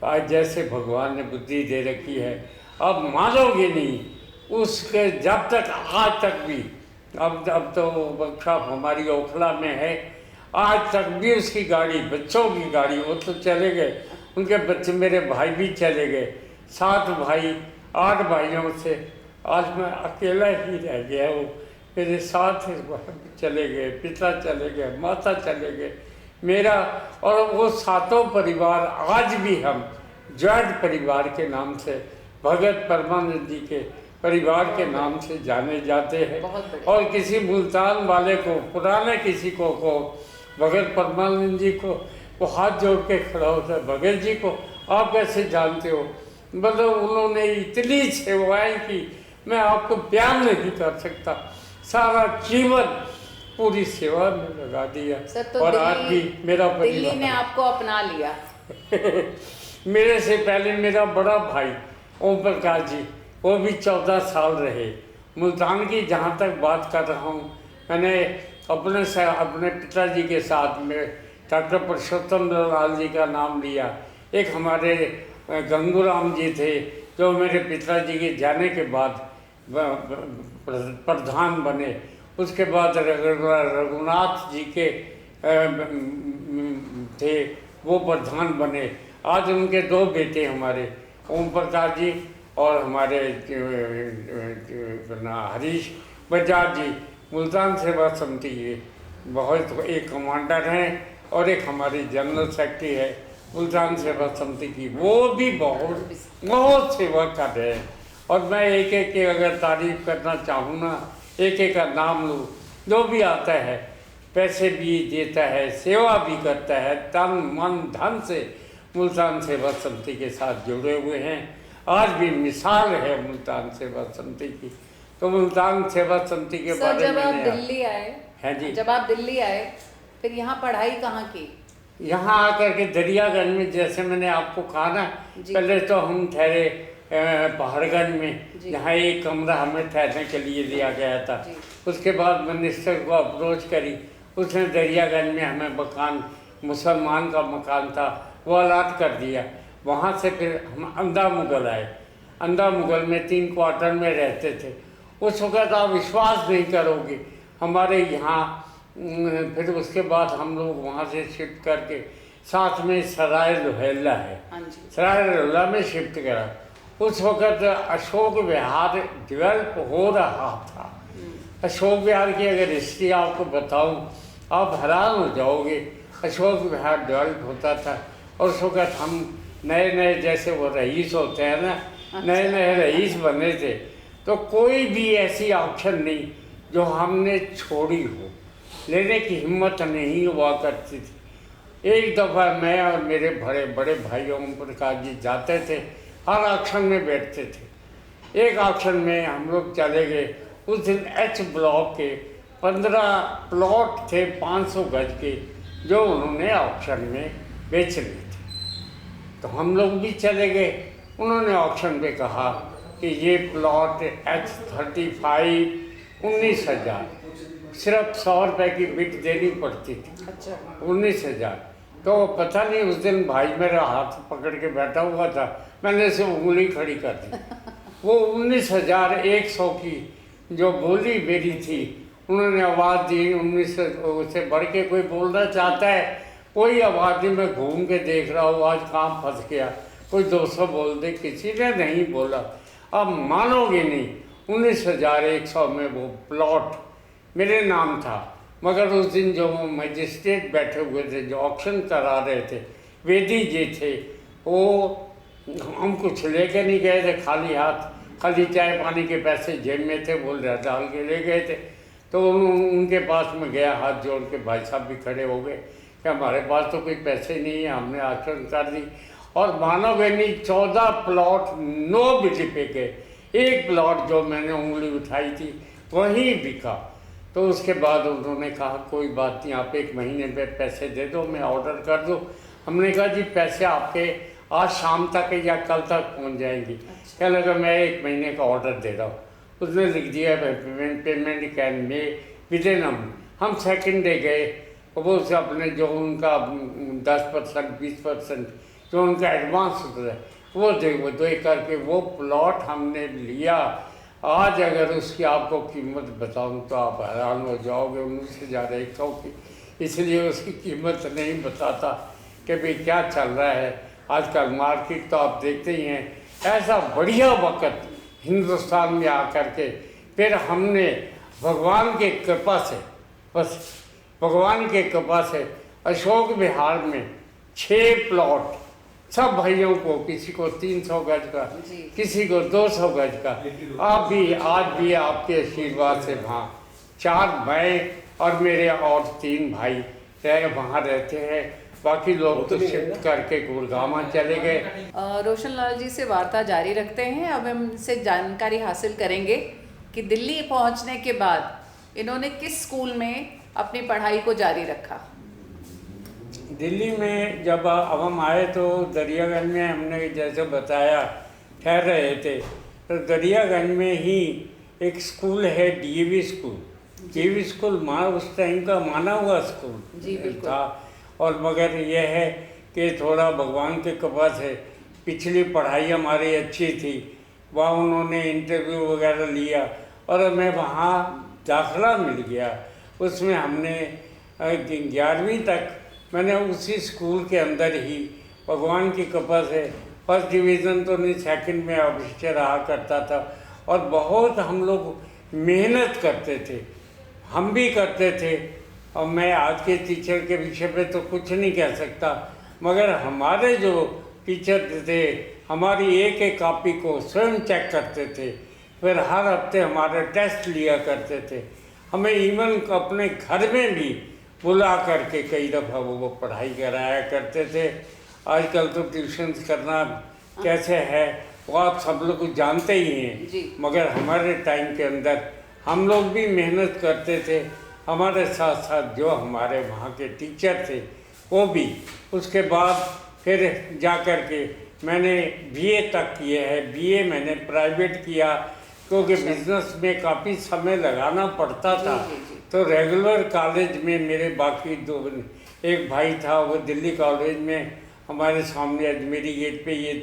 आज जैसे भगवान ने बुद्धि दे रखी है। अब मानोगे नहीं, उसके जब तक आज तक भी, अब तो वर्कशॉप हमारी ओखला में है, आज तक भी उसकी गाड़ी, बच्चों की गाड़ी, वो तो चले गए, उनके बच्चे मेरे भाई भी चले गए। 7 भाई 8 भाइयों से आज मैं अकेला ही रह गया। वो मेरे साथ चले गए, पिता चले गए, माता चले गए, मेरा और वो 7 परिवार आज भी हम जॉइंट परिवार के नाम से, भगत परमानंद जी के परिवार के नाम से जाने जाते हैं। और किसी मुल्तान वाले को, पुराने किसी को भगत परमानंद जी को वो हाथ जोड़ के खड़ा होता है, भगत जी को आप कैसे जानते हो? मतलब उन्होंने इतनी सेवाएं की, मैं आपको बयान नहीं कर सकता। सारा जीवन पूरी सेवा में लगा दिया। तो और आज भी मेरा दिल्ली ने आपको अपना लिया। मेरे से पहले मेरा बड़ा भाई ओम प्रकाश जी, वो भी 14 साल रहे मुल्तान की। जहाँ तक बात कर रहा हूँ, मैंने अपने पिताजी के साथ में डॉक्टर पुरुषोत्तम लाल जी का नाम लिया। एक हमारे गंगूराम जी थे जो मेरे पिताजी के जाने के बाद प्रधान बने। उसके बाद रघुनाथ जी के थे, वो प्रधान बने। आज उनके 2 बेटे हमारे, ओम प्रकाश जी और हमारे हरीश बजाज जी, मुल्तान सेवा समिति के बहुत एक कमांडर हैं और एक हमारी जनरल सेक्रेटरी है मुल्तान सेवा समिति की। वो भी बहुत सेवा कर रहे हैं। और मैं एक एक की अगर तारीफ करना चाहूँ ना, एक एक का नाम लूँ, जो भी आता है पैसे भी देता है, सेवा भी करता है, तन मन धन से मुल्तान सेवा समिति के साथ जुड़े हुए हैं। आज भी मिसाल है मुल्तान सेवा समिति की। तो मुल्तान सेवा समिति के बारे में जब आप दिल्ली आए, हैं जी, जब आप दिल्ली आए फिर यहाँ पढ़ाई कहाँ की? यहाँ आकर के दरियागंज में, जैसे मैंने आपको कहा ना, पहले तो हम ठहरे पहाड़गंज में, जहाँ एक कमरा हमें ठहरने के लिए दिया गया था। उसके बाद मिनिस्टर को अप्रोच करी, उसने दरियागंज में हमें मकान, मुसलमान का मकान था, वो अलाट कर दिया। वहाँ से फिर हम अंधा मुगल आए। अंधा मुगल में 3 क्वार्टर में रहते थे। उस वक़्त आप विश्वास नहीं करोगे, हमारे यहाँ फिर उसके बाद हम लोग वहाँ से शिफ्ट करके साथ में सराय लोहेला है, सराय लोहेला में शिफ्ट करा। उस वक़्त अशोक विहार डेवलप हो रहा था। अशोक विहार की अगर हिस्ट्री आपको बताऊं, आप हैरान हो जाओगे। अशोक विहार डेवलप होता था और उस वक़्त हम नए नए, जैसे वो रईस होते हैं ना, नए नए रईस बने थे। तो कोई भी ऐसी ऑप्शन नहीं जो हमने छोड़ी हो, लेने की हिम्मत नहीं हुआ करती थी। एक दफ़ा मैं और मेरे बड़े भाई ओम प्रकाश जी जाते थे, हर ऑक्शन में बैठते थे। एक ऑक्शन में हम लोग चले गए। उस दिन एच ब्लॉक के 15 प्लॉट थे 500 गज के, जो उन्होंने ऑक्शन में बेच लिए थे। तो हम लोग भी चले गए। उन्होंने ऑक्शन पे कहा कि ये प्लॉट H35 19,000, सिर्फ 100 रुपये की बिट देनी पड़ती थी। अच्छा। 19,000। तो पता नहीं उस दिन भाई मेरा हाथ पकड़ के बैठा हुआ था, मैंने इसे उंगली खड़ी कर दी। वो 19,100 की जो बोली मेरी थी, उन्होंने आवाज़ दी 19 से बढ़ के कोई बोलना चाहता है, कोई आवाज़ नहीं। मैं घूम के देख रहा हूँ आज कहाँ फंस गया, कोई 200 बोल दे, किसी ने नहीं बोला। अब मानोगे नहीं, 19,100 में वो प्लॉट मेरे नाम था। मगर उस दिन जो मजिस्ट्रेट बैठे हुए थे, जो ऑक्शन करा रहे थे, वेदी जी थे, वो हम कुछ लेके नहीं गए थे खाली हाथ, खाली चाय पानी के पैसे जेब में थे, बोल रहे डाल के ले गए थे। तो उनके पास में गया, हाथ जोड़ के, भाई साहब भी खड़े हो गए कि हमारे पास तो कोई पैसे नहीं है, हमने ऑक्शन कर दी। और मानोगे नहीं, 14 प्लॉट 9 बिजली पे गए। एक प्लॉट जो मैंने उंगली उठाई थी वही बिका। तो उसके बाद उन्होंने कहा कोई बात नहीं, आप 1 महीने में पैसे दे दो, मैं ऑर्डर कर दूँ। हमने कहा जी पैसे आपके आज शाम तक या कल तक पहुंच जाएंगी। क्या लगा, मैं 1 महीने का ऑर्डर दे रहा हूँ। उसने लिख दिया पेमेंट कैन में विदिन हम सेकंड डे गए। वो से अपने जो उनका 10% 20% जो उनका एडवांस होता है वो दे करके वो प्लॉट हमने लिया। आज अगर उसकी आपको कीमत बताऊं तो आप हैरान हो जाओगे, 19,100 की। इसलिए उसकी कीमत नहीं बताता कि भाई क्या चल रहा है आजकल मार्केट, तो आप देखते ही हैं। ऐसा बढ़िया वक्त हिंदुस्तान में आकर के फिर हमने भगवान के कृपा से, बस भगवान के कृपा से अशोक विहार में 6 प्लॉट सब भाइयों को, किसी को 300 गज का, किसी को 200 गज का। आप भी आज भी आपके आशीर्वाद से वहाँ 4 मैं और मेरे और 3 भाई वहाँ रहते हैं। बाकी लोग तो शिफ्ट करके गुड़गांव चले गए। रोशन लाल जी से वार्ता जारी रखते हैं। अब हम इनसे जानकारी हासिल करेंगे कि दिल्ली पहुंचने के बाद इन्होंने किस स्कूल में अपनी पढ़ाई को जारी रखा। दिल्ली में जब अब हम आए तो दरियागंज में हमने जैसे बताया ठहर रहे थे, तो दरियागंज में ही एक स्कूल है DAV स्कूल। DAV स्कूल उस टाइम का माना हुआ स्कूल था। और मगर यह है कि थोड़ा भगवान के कृपा से पिछली पढ़ाई हमारी अच्छी थी, वहाँ उन्होंने इंटरव्यू वगैरह लिया और हमें वहाँ दाखिला मिल गया। उसमें हमने 11वीं तक मैंने उसी स्कूल के अंदर ही भगवान की कृपा से फर्स्ट डिवीज़न तो नहीं, सेकंड में अवश्य रहा करता था। और बहुत हम लोग मेहनत करते थे, हम भी करते थे। और मैं आज के टीचर के विषय पे तो कुछ नहीं कह सकता, मगर हमारे जो टीचर थे हमारी एक एक कॉपी को स्वयं चेक करते थे, फिर हर हफ्ते हमारे टेस्ट लिया करते थे। हमें इवन अपने घर में भी बुला करके कई दफ़ा वो पढ़ाई कराया करते थे। आजकल तो ट्यूशन्स करना कैसे है वो आप सब लोग जानते ही हैं, मगर हमारे टाइम के अंदर हम लोग भी मेहनत करते थे। हमारे साथ साथ जो हमारे वहाँ के टीचर थे वो भी। उसके बाद फिर जा कर के मैंने BA तक किया है। BA मैंने प्राइवेट किया क्योंकि बिजनेस में काफ़ी समय लगाना पड़ता था। तो रेगुलर कॉलेज में मेरे बाकी 2 एक भाई था, वो दिल्ली कॉलेज में हमारे सामने अजमेरी गेट पे ये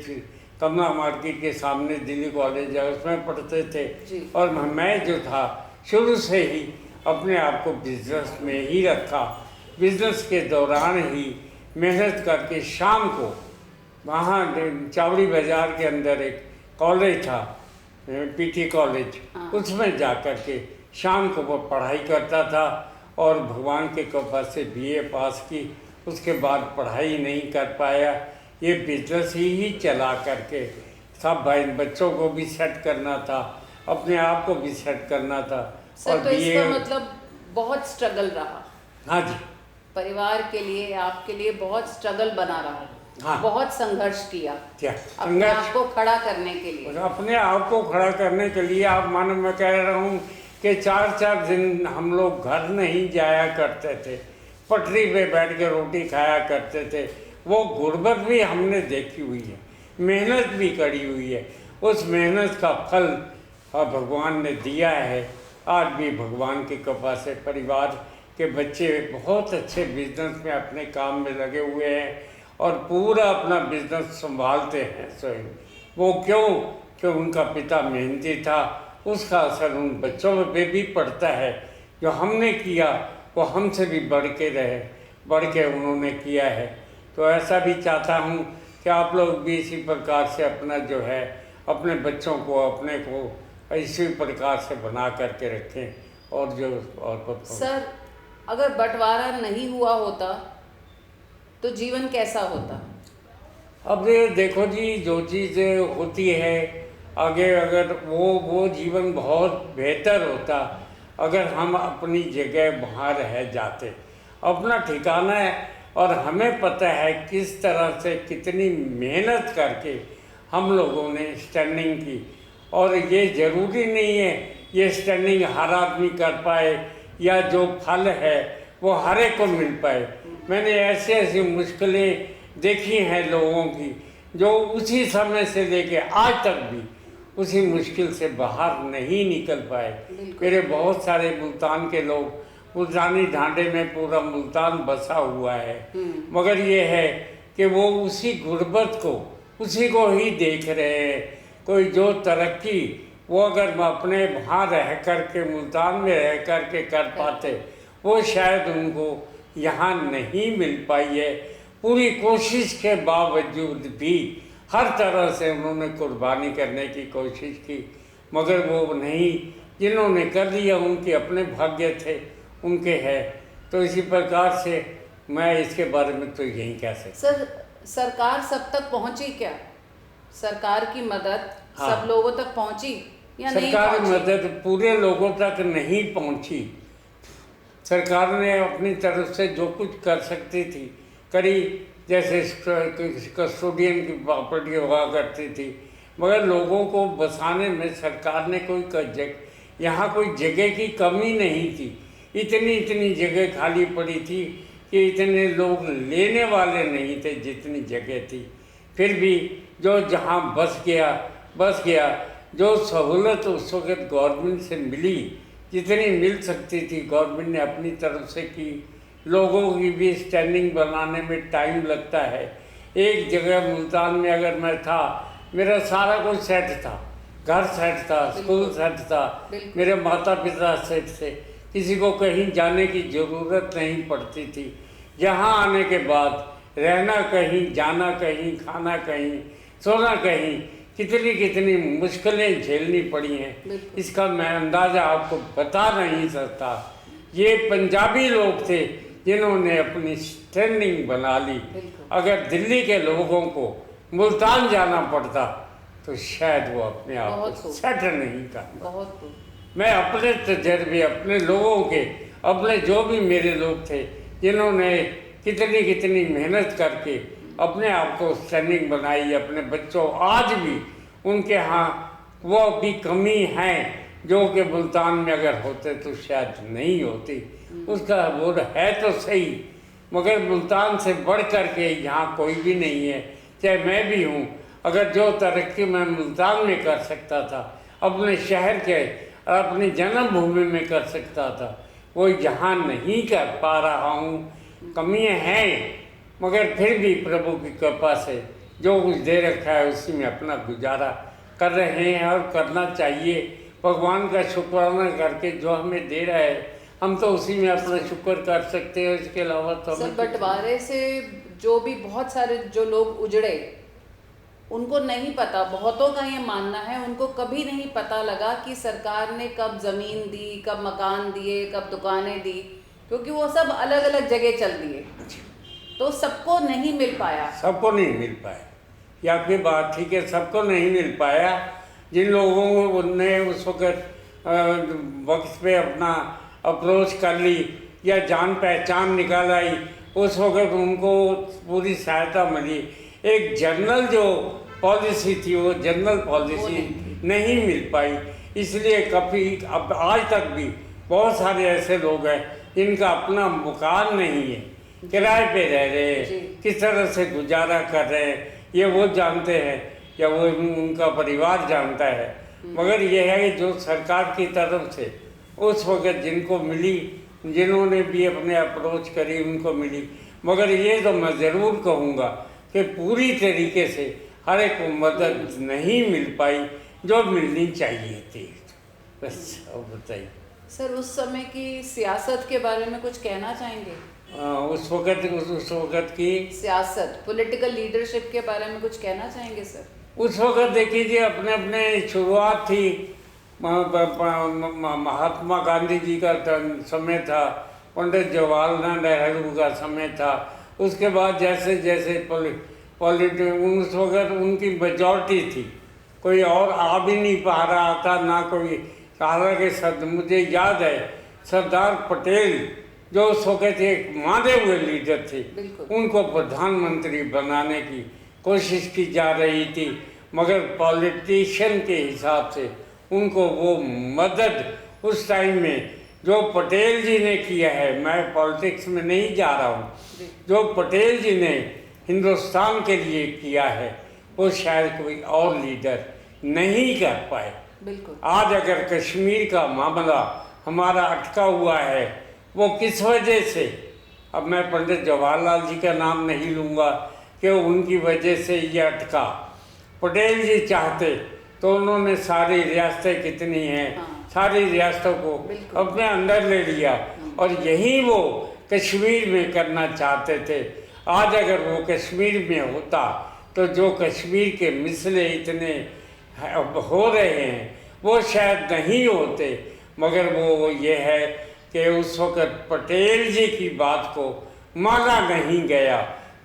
कमला मार्केट के सामने दिल्ली कॉलेज है, उसमें पढ़ते थे। और मैं जो था शुरू से ही अपने आप को बिजनेस में ही रखा। बिजनेस के दौरान ही मेहनत करके शाम को वहाँ चावड़ी बाज़ार के अंदर एक कॉलेज था, PT कॉलेज, उसमें जा कर के शाम को वो पढ़ाई करता था। और भगवान के कृपा से BA पास की। उसके बाद पढ़ाई नहीं कर पाया, ये बिजनेस ही चला करके सब भाई बच्चों को भी सेट करना था, अपने आप को भी सेट करना था। सर, तो इसका मतलब बहुत स्ट्रगल रहा। हाँ जी, परिवार के लिए, आपके लिए बहुत स्ट्रगल बना रहा। हाँ, बहुत संघर्ष किया क्या अपने आप को खड़ा करने के लिए। अपने आप को खड़ा करने के लिए आप मानो मैं कह रहा हूँ कि 4-4 दिन हम लोग घर नहीं जाया करते थे, पटरी पे बैठ के रोटी खाया करते थे। वो गुर्बत भी हमने देखी हुई है, मेहनत भी करी हुई है। उस मेहनत का फल भगवान ने दिया है। आज भी भगवान की कृपा से परिवार के बच्चे बहुत अच्छे बिजनेस में अपने काम में लगे हुए हैं और पूरा अपना बिजनेस संभालते हैं स्वयं। वो क्यों? कि उनका पिता मेहनती था, उसका असर उन बच्चों पे भी पड़ता है। जो हमने किया वो हमसे भी बढ़ के उन्होंने किया है। तो ऐसा भी चाहता हूँ कि आप लोग भी इसी प्रकार से अपना जो है अपने बच्चों को अपने को इसी प्रकार से बना करके रखें। और जो और सर, अगर बंटवारा नहीं हुआ होता तो जीवन कैसा होता? अब ये देखो जी, जो चीज़ होती है आगे, अगर वो जीवन बहुत बेहतर होता अगर हम अपनी जगह वहाँ रह जाते। अपना ठिकाना है और हमें पता है किस तरह से कितनी मेहनत करके हम लोगों ने स्टैंडिंग की। और ये ज़रूरी नहीं है ये स्टैंडिंग हर आदमी कर पाए या जो फल है वो हर एक को मिल पाए। मैंने ऐसी मुश्किलें देखी हैं लोगों की जो उसी समय से लेके आज तक भी उसी मुश्किल से बाहर नहीं निकल पाए। मेरे बहुत सारे मुल्तान के लोग, मुल्तानी ढांडे में पूरा मुल्तान बसा हुआ है, मगर ये है कि वो उसी गुर्बत को उसी को ही देख रहे हैं। कोई जो तरक्की वो अगर अपने वहाँ रह कर के मुल्तान में रह कर के कर पाते वो शायद उनको यहाँ नहीं मिल पाई है। पूरी कोशिश के बावजूद भी हर तरह से उन्होंने कुर्बानी करने की कोशिश की, मगर वो नहीं। जिन्होंने कर लिया उनके अपने भाग्य थे, उनके है। तो इसी प्रकार से मैं इसके बारे में तो यही कह सकता। सर, सरकार सब तक पहुंची क्या? सरकार की मदद हाँ। सब लोगों तक पहुंची या नहीं सरकार की पहुंची? मदद पूरे लोगों तक नहीं पहुंची। सरकार ने अपनी तरफ से जो कुछ कर सकती थी करी, जैसे कस्टोडियन की प्रॉपर्टी हुआ करती थी, मगर लोगों को बसाने में सरकार ने यहाँ कोई जगह की कमी नहीं थी। इतनी जगह खाली पड़ी थी कि इतने लोग लेने वाले नहीं थे जितनी जगह थी। फिर भी जो जहाँ बस गया जो सहूलत उस वक़्त गवर्नमेंट से मिली, जितनी मिल सकती थी गवर्नमेंट ने अपनी तरफ से की। लोगों की भी स्टैंडिंग बनाने में टाइम लगता है। एक जगह मुल्तान में अगर मैं था, मेरा सारा कुछ सेट था, घर सेट था, स्कूल सेट था, मेरे माता पिता सेट थे, किसी को कहीं जाने की ज़रूरत नहीं पड़ती थी। यहाँ आने के बाद रहना कहीं, जाना कहीं, खाना कहीं, सोना कहीं, कितनी मुश्किलें झेलनी पड़ी हैं, इसका मैं अंदाज़ा आपको बता नहीं सकता। ये पंजाबी लोग थे जिन्होंने अपनी स्टैंडिंग बना ली। अगर दिल्ली के लोगों को मुल्तान जाना पड़ता तो शायद वो अपने आप को सेट नहीं करता। मैं अपने तजर्बे, अपने लोगों के, अपने जो भी मेरे लोग थे जिन्होंने कितनी मेहनत करके अपने आप को स्टैंडिंग बनाई, अपने बच्चों, आज भी उनके यहाँ वो भी कमी है जो कि मुल्तान में अगर होते तो शायद नहीं होती। उसका वो है तो सही, मगर मुल्तान से बढ़ कर के यहाँ कोई भी नहीं है। चाहे मैं भी हूँ, अगर जो तरक्की मैं मुल्तान में कर सकता था, अपने शहर के, अपनी जन्मभूमि में कर सकता था, वो यहाँ नहीं कर पा रहा हूँ। कमियाँ हैं, मगर फिर भी प्रभु की कृपा से जो कुछ दे रखा है उसी में अपना गुजारा कर रहे हैं और करना चाहिए। भगवान का शुक्राना करके जो हमें दे रहा है हम तो उसी में अपना शुक्र कर सकते हैं। इसके अलावा तो सर, बंटवारे से जो भी बहुत सारे जो लोग उजड़े, उनको नहीं पता, बहुतों का ये मानना है, उनको कभी नहीं पता लगा कि सरकार ने कब ज़मीन दी, कब मकान दिए, कब दुकानें दी, क्योंकि वो सब अलग अलग जगह चल दिए, तो सबको नहीं मिल पाया। सबको नहीं मिल पाया, ये आपकी बात ठीक है, सबको नहीं मिल पाया। जिन लोगों को उनने उस वक्त पे अपना अप्रोच कर ली या जान पहचान निकाल आई, उस वक्त उनको पूरी सहायता मिली। एक जनरल जो पॉलिसी थी वो जनरल पॉलिसी नहीं मिल पाई। इसलिए कभी अब आज तक भी बहुत सारे ऐसे लोग हैं जिनका अपना मकान नहीं है, किराए पे रह रहे हैं, किस तरह से गुजारा कर रहे हैं ये वो जानते हैं या वो उनका परिवार जानता है। मगर यह है कि जो सरकार की तरफ से उस वक्त जिनको मिली, जिन्होंने भी अपने अप्रोच करी उनको मिली। मगर ये तो मैं ज़रूर कहूँगा कि पूरी तरीके से हर एक को मदद नहीं मिल पाई जो मिलनी चाहिए थी। बस अब बताइए सर, उस समय की सियासत के बारे में कुछ कहना चाहेंगे? उस वक्त की सियासत, पॉलिटिकल लीडरशिप के बारे में कुछ कहना चाहेंगे सर? उस वक्त देखिए जी, अपने अपने शुरुआत थी, महात्मा गांधी जी का समय था, पंडित जवाहरलाल नेहरू का समय था। उसके बाद जैसे जैसे उस वक्त उनकी मेजॉरिटी थी, कोई और आ भी नहीं पा रहा था ना कोई। हालांकि मुझे याद है सरदार पटेल जो उस वक्त एक माने हुए लीडर थे, उनको प्रधानमंत्री बनाने की कोशिश की जा रही थी। मगर पॉलिटिशियन के हिसाब से उनको वो मदद उस टाइम में जो पटेल जी ने किया है, मैं पॉलिटिक्स में नहीं जा रहा हूँ, जो पटेल जी ने हिंदुस्तान के लिए किया है वो शायद कोई और लीडर नहीं कर पाए। आज अगर कश्मीर का मामला हमारा अटका हुआ है वो किस वजह से, अब मैं पंडित जवाहरलाल जी का नाम नहीं लूँगा कि उनकी वजह से ये अटका। पटेल जी चाहते तो उन्होंने सारी रियासतें कितनी हैं, सारी रियासतों को अपने अंदर ले लिया और यही वो कश्मीर में करना चाहते थे। आज अगर वो कश्मीर में होता तो जो कश्मीर के मसले इतने हो रहे हैं वो शायद नहीं होते। मगर वो ये है कि उस वक्त पटेल जी की बात को माना नहीं गया।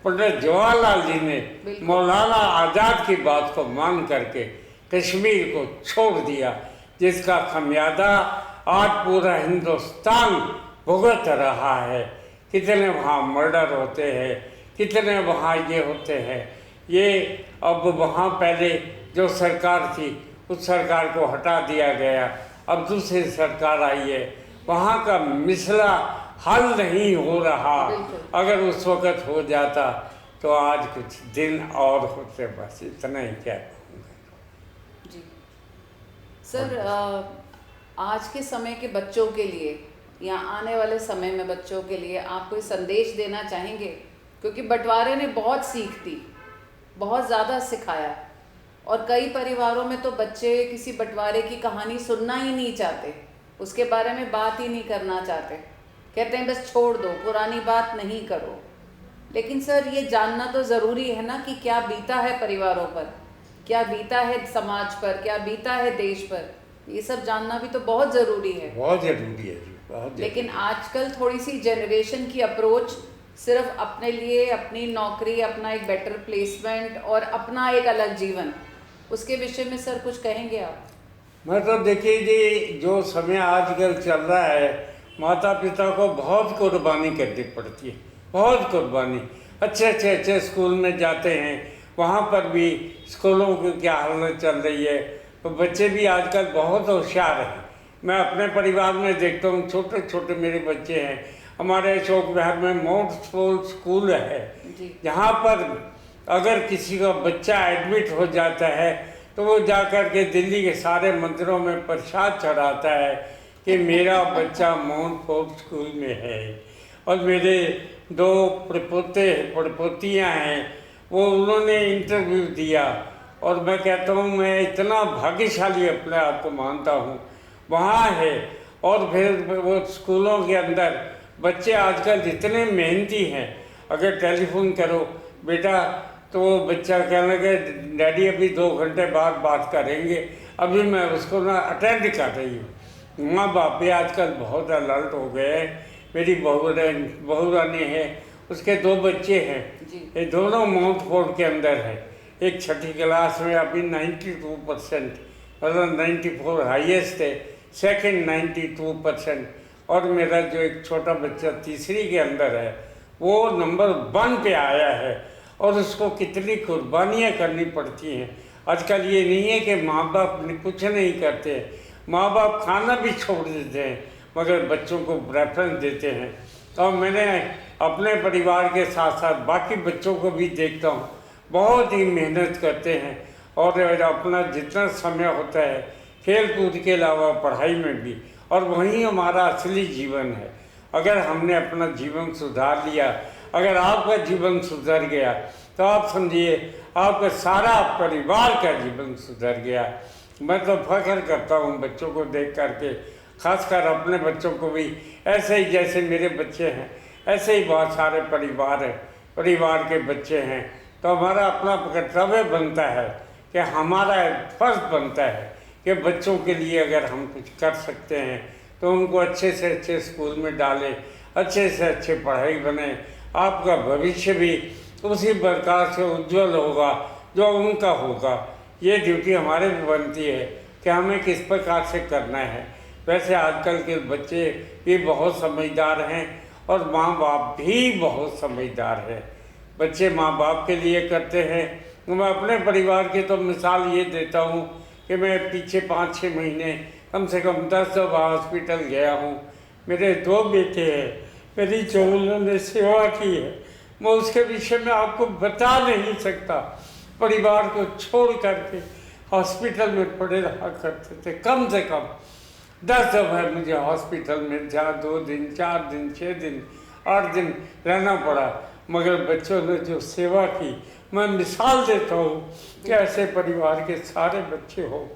पंडित जवाहरलाल जी ने मौलाना आज़ाद की बात को मान करके कश्मीर को छोड़ दिया, जिसका खमियाजा आज पूरा हिंदुस्तान भुगत रहा है। कितने वहाँ मर्डर होते हैं, कितने वहाँ ये होते हैं। ये अब वहाँ पहले जो सरकार थी उस सरकार को हटा दिया गया, अब दूसरी सरकार आई है, वहाँ का मसला हल नहीं हो रहा। अगर उस वक़्त हो जाता तो आज कुछ दिन और होते, बस इतना ही क्या कहूँगा जी। सर, आज के समय के बच्चों के लिए या आने वाले समय में बच्चों के लिए आप कोई संदेश देना चाहेंगे? क्योंकि बंटवारे ने बहुत सीख दी, बहुत ज़्यादा सिखाया और कई परिवारों में तो बच्चे किसी बंटवारे की कहानी सुनना ही नहीं चाहते, उसके बारे में बात ही नहीं करना चाहते, कहते हैं बस छोड़ दो, पुरानी बात नहीं करो। लेकिन सर, ये जानना तो ज़रूरी है ना कि क्या बीता है परिवारों पर, क्या बीता है समाज पर, क्या बीता है देश पर। ये सब जानना भी तो बहुत ज़रूरी है। बहुत ज़रूरी है जी, बहुत ज़रूरी। लेकिन आजकल थोड़ी सी जनरेशन की अप्रोच सिर्फ अपने लिए, अपनी नौकरी, अपना एक बेटर प्लेसमेंट और अपना एक अलग जीवन, उसके विषय में सर कुछ कहेंगे आप? मैं तो देखिए जी, जो समय आजकल चल रहा है, माता पिता को बहुत कुर्बानी करनी पड़ती है, बहुत कुर्बानी। अच्छे स्कूल में जाते हैं, वहाँ पर भी स्कूलों की क्या हालत चल रही है, तो बच्चे भी आजकल बहुत होशियार हैं। मैं अपने परिवार में देखता हूँ, छोटे छोटे मेरे बच्चे हैं। हमारे अशोक विहार में माउंट स्कूल है, जहाँ पर अगर किसी का बच्चा एडमिट हो जाता है तो वो जाकर के दिल्ली के सारे मंदिरों में प्रसाद चढ़ाता है कि मेरा बच्चा माउंट फोर्ट स्कूल में है। और मेरे 2 प्रपोतियाँ हैं, वो उन्होंने इंटरव्यू दिया और मैं कहता हूँ मैं इतना भाग्यशाली अपने आप को मानता हूँ, वहाँ है। और फिर वो स्कूलों के अंदर बच्चे आजकल इतने मेहनती हैं, अगर टेलीफोन करो बेटा तो वो बच्चा कहने लगे डैडी अभी 2 घंटे बाद बात करेंगे, अभी मैं उसको ना अटेंड कर रही हूँ। माँ बाप भी आजकल बहुत अलर्ट हो गए हैं। मेरी बहू रानी है, उसके 2 बच्चे हैं, ये दोनों माउंट फोर्ट के अंदर है। एक 6ठी क्लास में अभी 92%, मतलब 94 हाईएस्ट है, सेकंड 92%। और मेरा जो एक छोटा बच्चा तीसरी के अंदर है वो नंबर 1 पे आया है। और उसको कितनी कुर्बानियाँ करनी पड़ती हैं। आजकल ये नहीं है कि माँ बाप कुछ नहीं करते, माँ बाप खाना भी छोड़ देते हैं मगर बच्चों को प्रेफरेंस देते हैं। और मैंने अपने परिवार के साथ साथ बाकी बच्चों को भी देखता हूँ, बहुत ही मेहनत करते हैं और अपना जितना समय होता है खेल कूद के अलावा पढ़ाई में भी, और वही हमारा असली जीवन है। अगर हमने अपना जीवन सुधार लिया, अगर आपका जीवन सुधर गया तो आप समझिए आपका सारा परिवार का जीवन सुधर गया। मैं तो फख्र करता हूँ बच्चों को देख करके, खासकर अपने बच्चों को भी ऐसे ही जैसे मेरे बच्चे हैं ऐसे ही बहुत सारे परिवार के बच्चे हैं। तो हमारा अपना कर्तव्य बनता है कि हमारा फर्ज बनता है कि बच्चों के लिए अगर हम कुछ कर सकते हैं तो उनको अच्छे से अच्छे स्कूल में डालें, अच्छे से अच्छे पढ़ाई बने, आपका भविष्य भी उसी प्रकार से उज्जवल होगा जो उनका होगा। ये ड्यूटी हमारे भी बनती है कि हमें किस प्रकार से करना है। वैसे आजकल के बच्चे भी बहुत समझदार हैं और माँ बाप भी बहुत समझदार हैं। बच्चे माँ बाप के लिए करते हैं। मैं अपने परिवार की तो मिसाल ये देता हूँ कि मैं पीछे 5-6 महीने कम से कम 10 दफ़ा हॉस्पिटल गया हूँ। मेरे 2 बेटे हैं, मेरी जो उन्होंने सेवा की है मैं उसके विषय में आपको बता नहीं सकता। परिवार को छोड़ करके हॉस्पिटल में पड़े रहा करते थे, कम से कम 10 दफ़ा मुझे हॉस्पिटल में जहाँ 2 दिन 4 दिन 6 दिन 8 दिन रहना पड़ा, मगर बच्चों ने जो सेवा की, मैं मिसाल देता हूँ कि ऐसे परिवार के सारे बच्चे हो।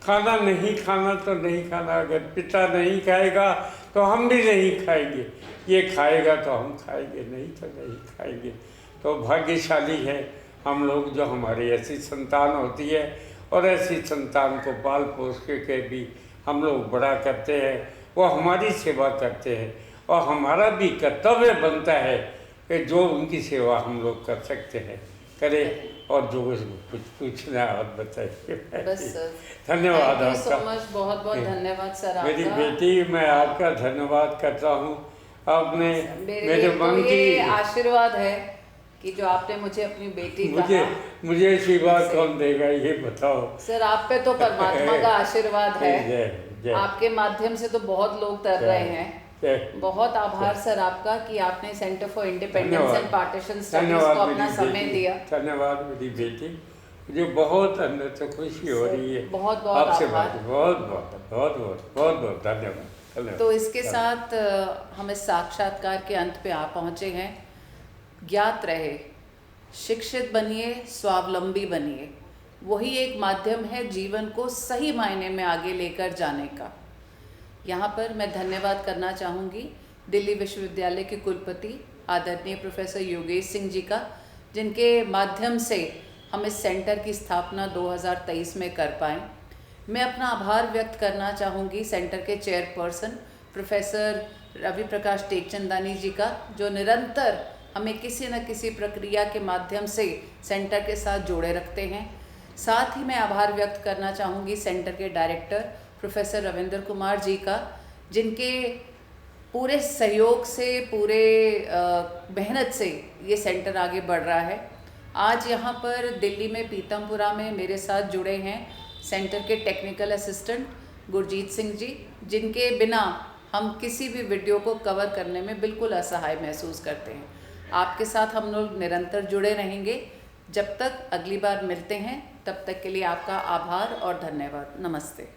खाना नहीं खाना तो नहीं खाना, अगर पिता नहीं खाएगा तो हम भी नहीं खाएंगे, ये खाएगा तो हम खाएंगे, नहीं तो नहीं खाएंगे। तो भाग्यशाली है हम लोग जो हमारी ऐसी संतान होती है और ऐसी संतान को पाल पोस के भी हम लोग बड़ा करते हैं, वो हमारी सेवा करते हैं और हमारा भी कर्तव्य बनता है कि जो उनकी सेवा हम लोग कर सकते हैं करें। और जो कुछ पूछना और बताइए। बस धन्यवाद थैंक यू सो आपका। मच, बहुत बहुत धन्यवाद सर आपका। मेरी बेटी, मैं आपका धन्यवाद करता हूँ। आपने मेरे मन तो ये की आशीर्वाद है कि जो आपने मुझे अपनी बेटी कहा। मुझे आशीर्वाद कौन देगा ये बताओ। सर आप पे तो परमात्मा का आशीर्वाद है, जय। आपके माध्यम से तो बहुत लोग तर रहे हैं। बहुत आभार सर आपका कि आपने centre for independence and partition studies को अपना समय दिया। धन्यवाद मेरी बेटी, मुझे बहुत अंदर से खुशी हो रही है बहुत बहुत आपसे आभार। बात, बहुत धन्यवाद। तो इसके साथ हम इस साक्षात्कार के अंत पे आ पहुँचे हैं। ज्ञात रहे, शिक्षित बनिए, स्वावलंबी बनिए, वही एक माध्यम है जीवन को सही मायने में आगे लेकर जाने का। यहाँ पर मैं धन्यवाद करना चाहूँगी दिल्ली विश्वविद्यालय के कुलपति आदरणीय प्रोफेसर योगेश सिंह जी का, जिनके माध्यम से हम इस सेंटर की स्थापना 2023 में कर पाएँ। मैं अपना आभार व्यक्त करना चाहूँगी सेंटर के चेयरपर्सन प्रोफेसर रवि प्रकाश टेकचंदानी जी का, जो निरंतर हमें किसी न किसी प्रक्रिया के माध्यम से सेंटर के साथ जोड़े रखते हैं। साथ ही मैं आभार व्यक्त करना चाहूँगी सेंटर के डायरेक्टर प्रोफेसर रविंद्र कुमार जी का, जिनके पूरे सहयोग से, पूरे मेहनत से ये सेंटर आगे बढ़ रहा है। आज यहाँ पर दिल्ली में पीतमपुरा में मेरे साथ जुड़े हैं सेंटर के टेक्निकल असिस्टेंट गुरजीत सिंह जी, जिनके बिना हम किसी भी वीडियो को कवर करने में बिल्कुल असहाय महसूस करते हैं। आपके साथ हम लोग निरंतर जुड़े रहेंगे। जब तक अगली बार मिलते हैं तब तक के लिए आपका आभार और धन्यवाद। नमस्ते।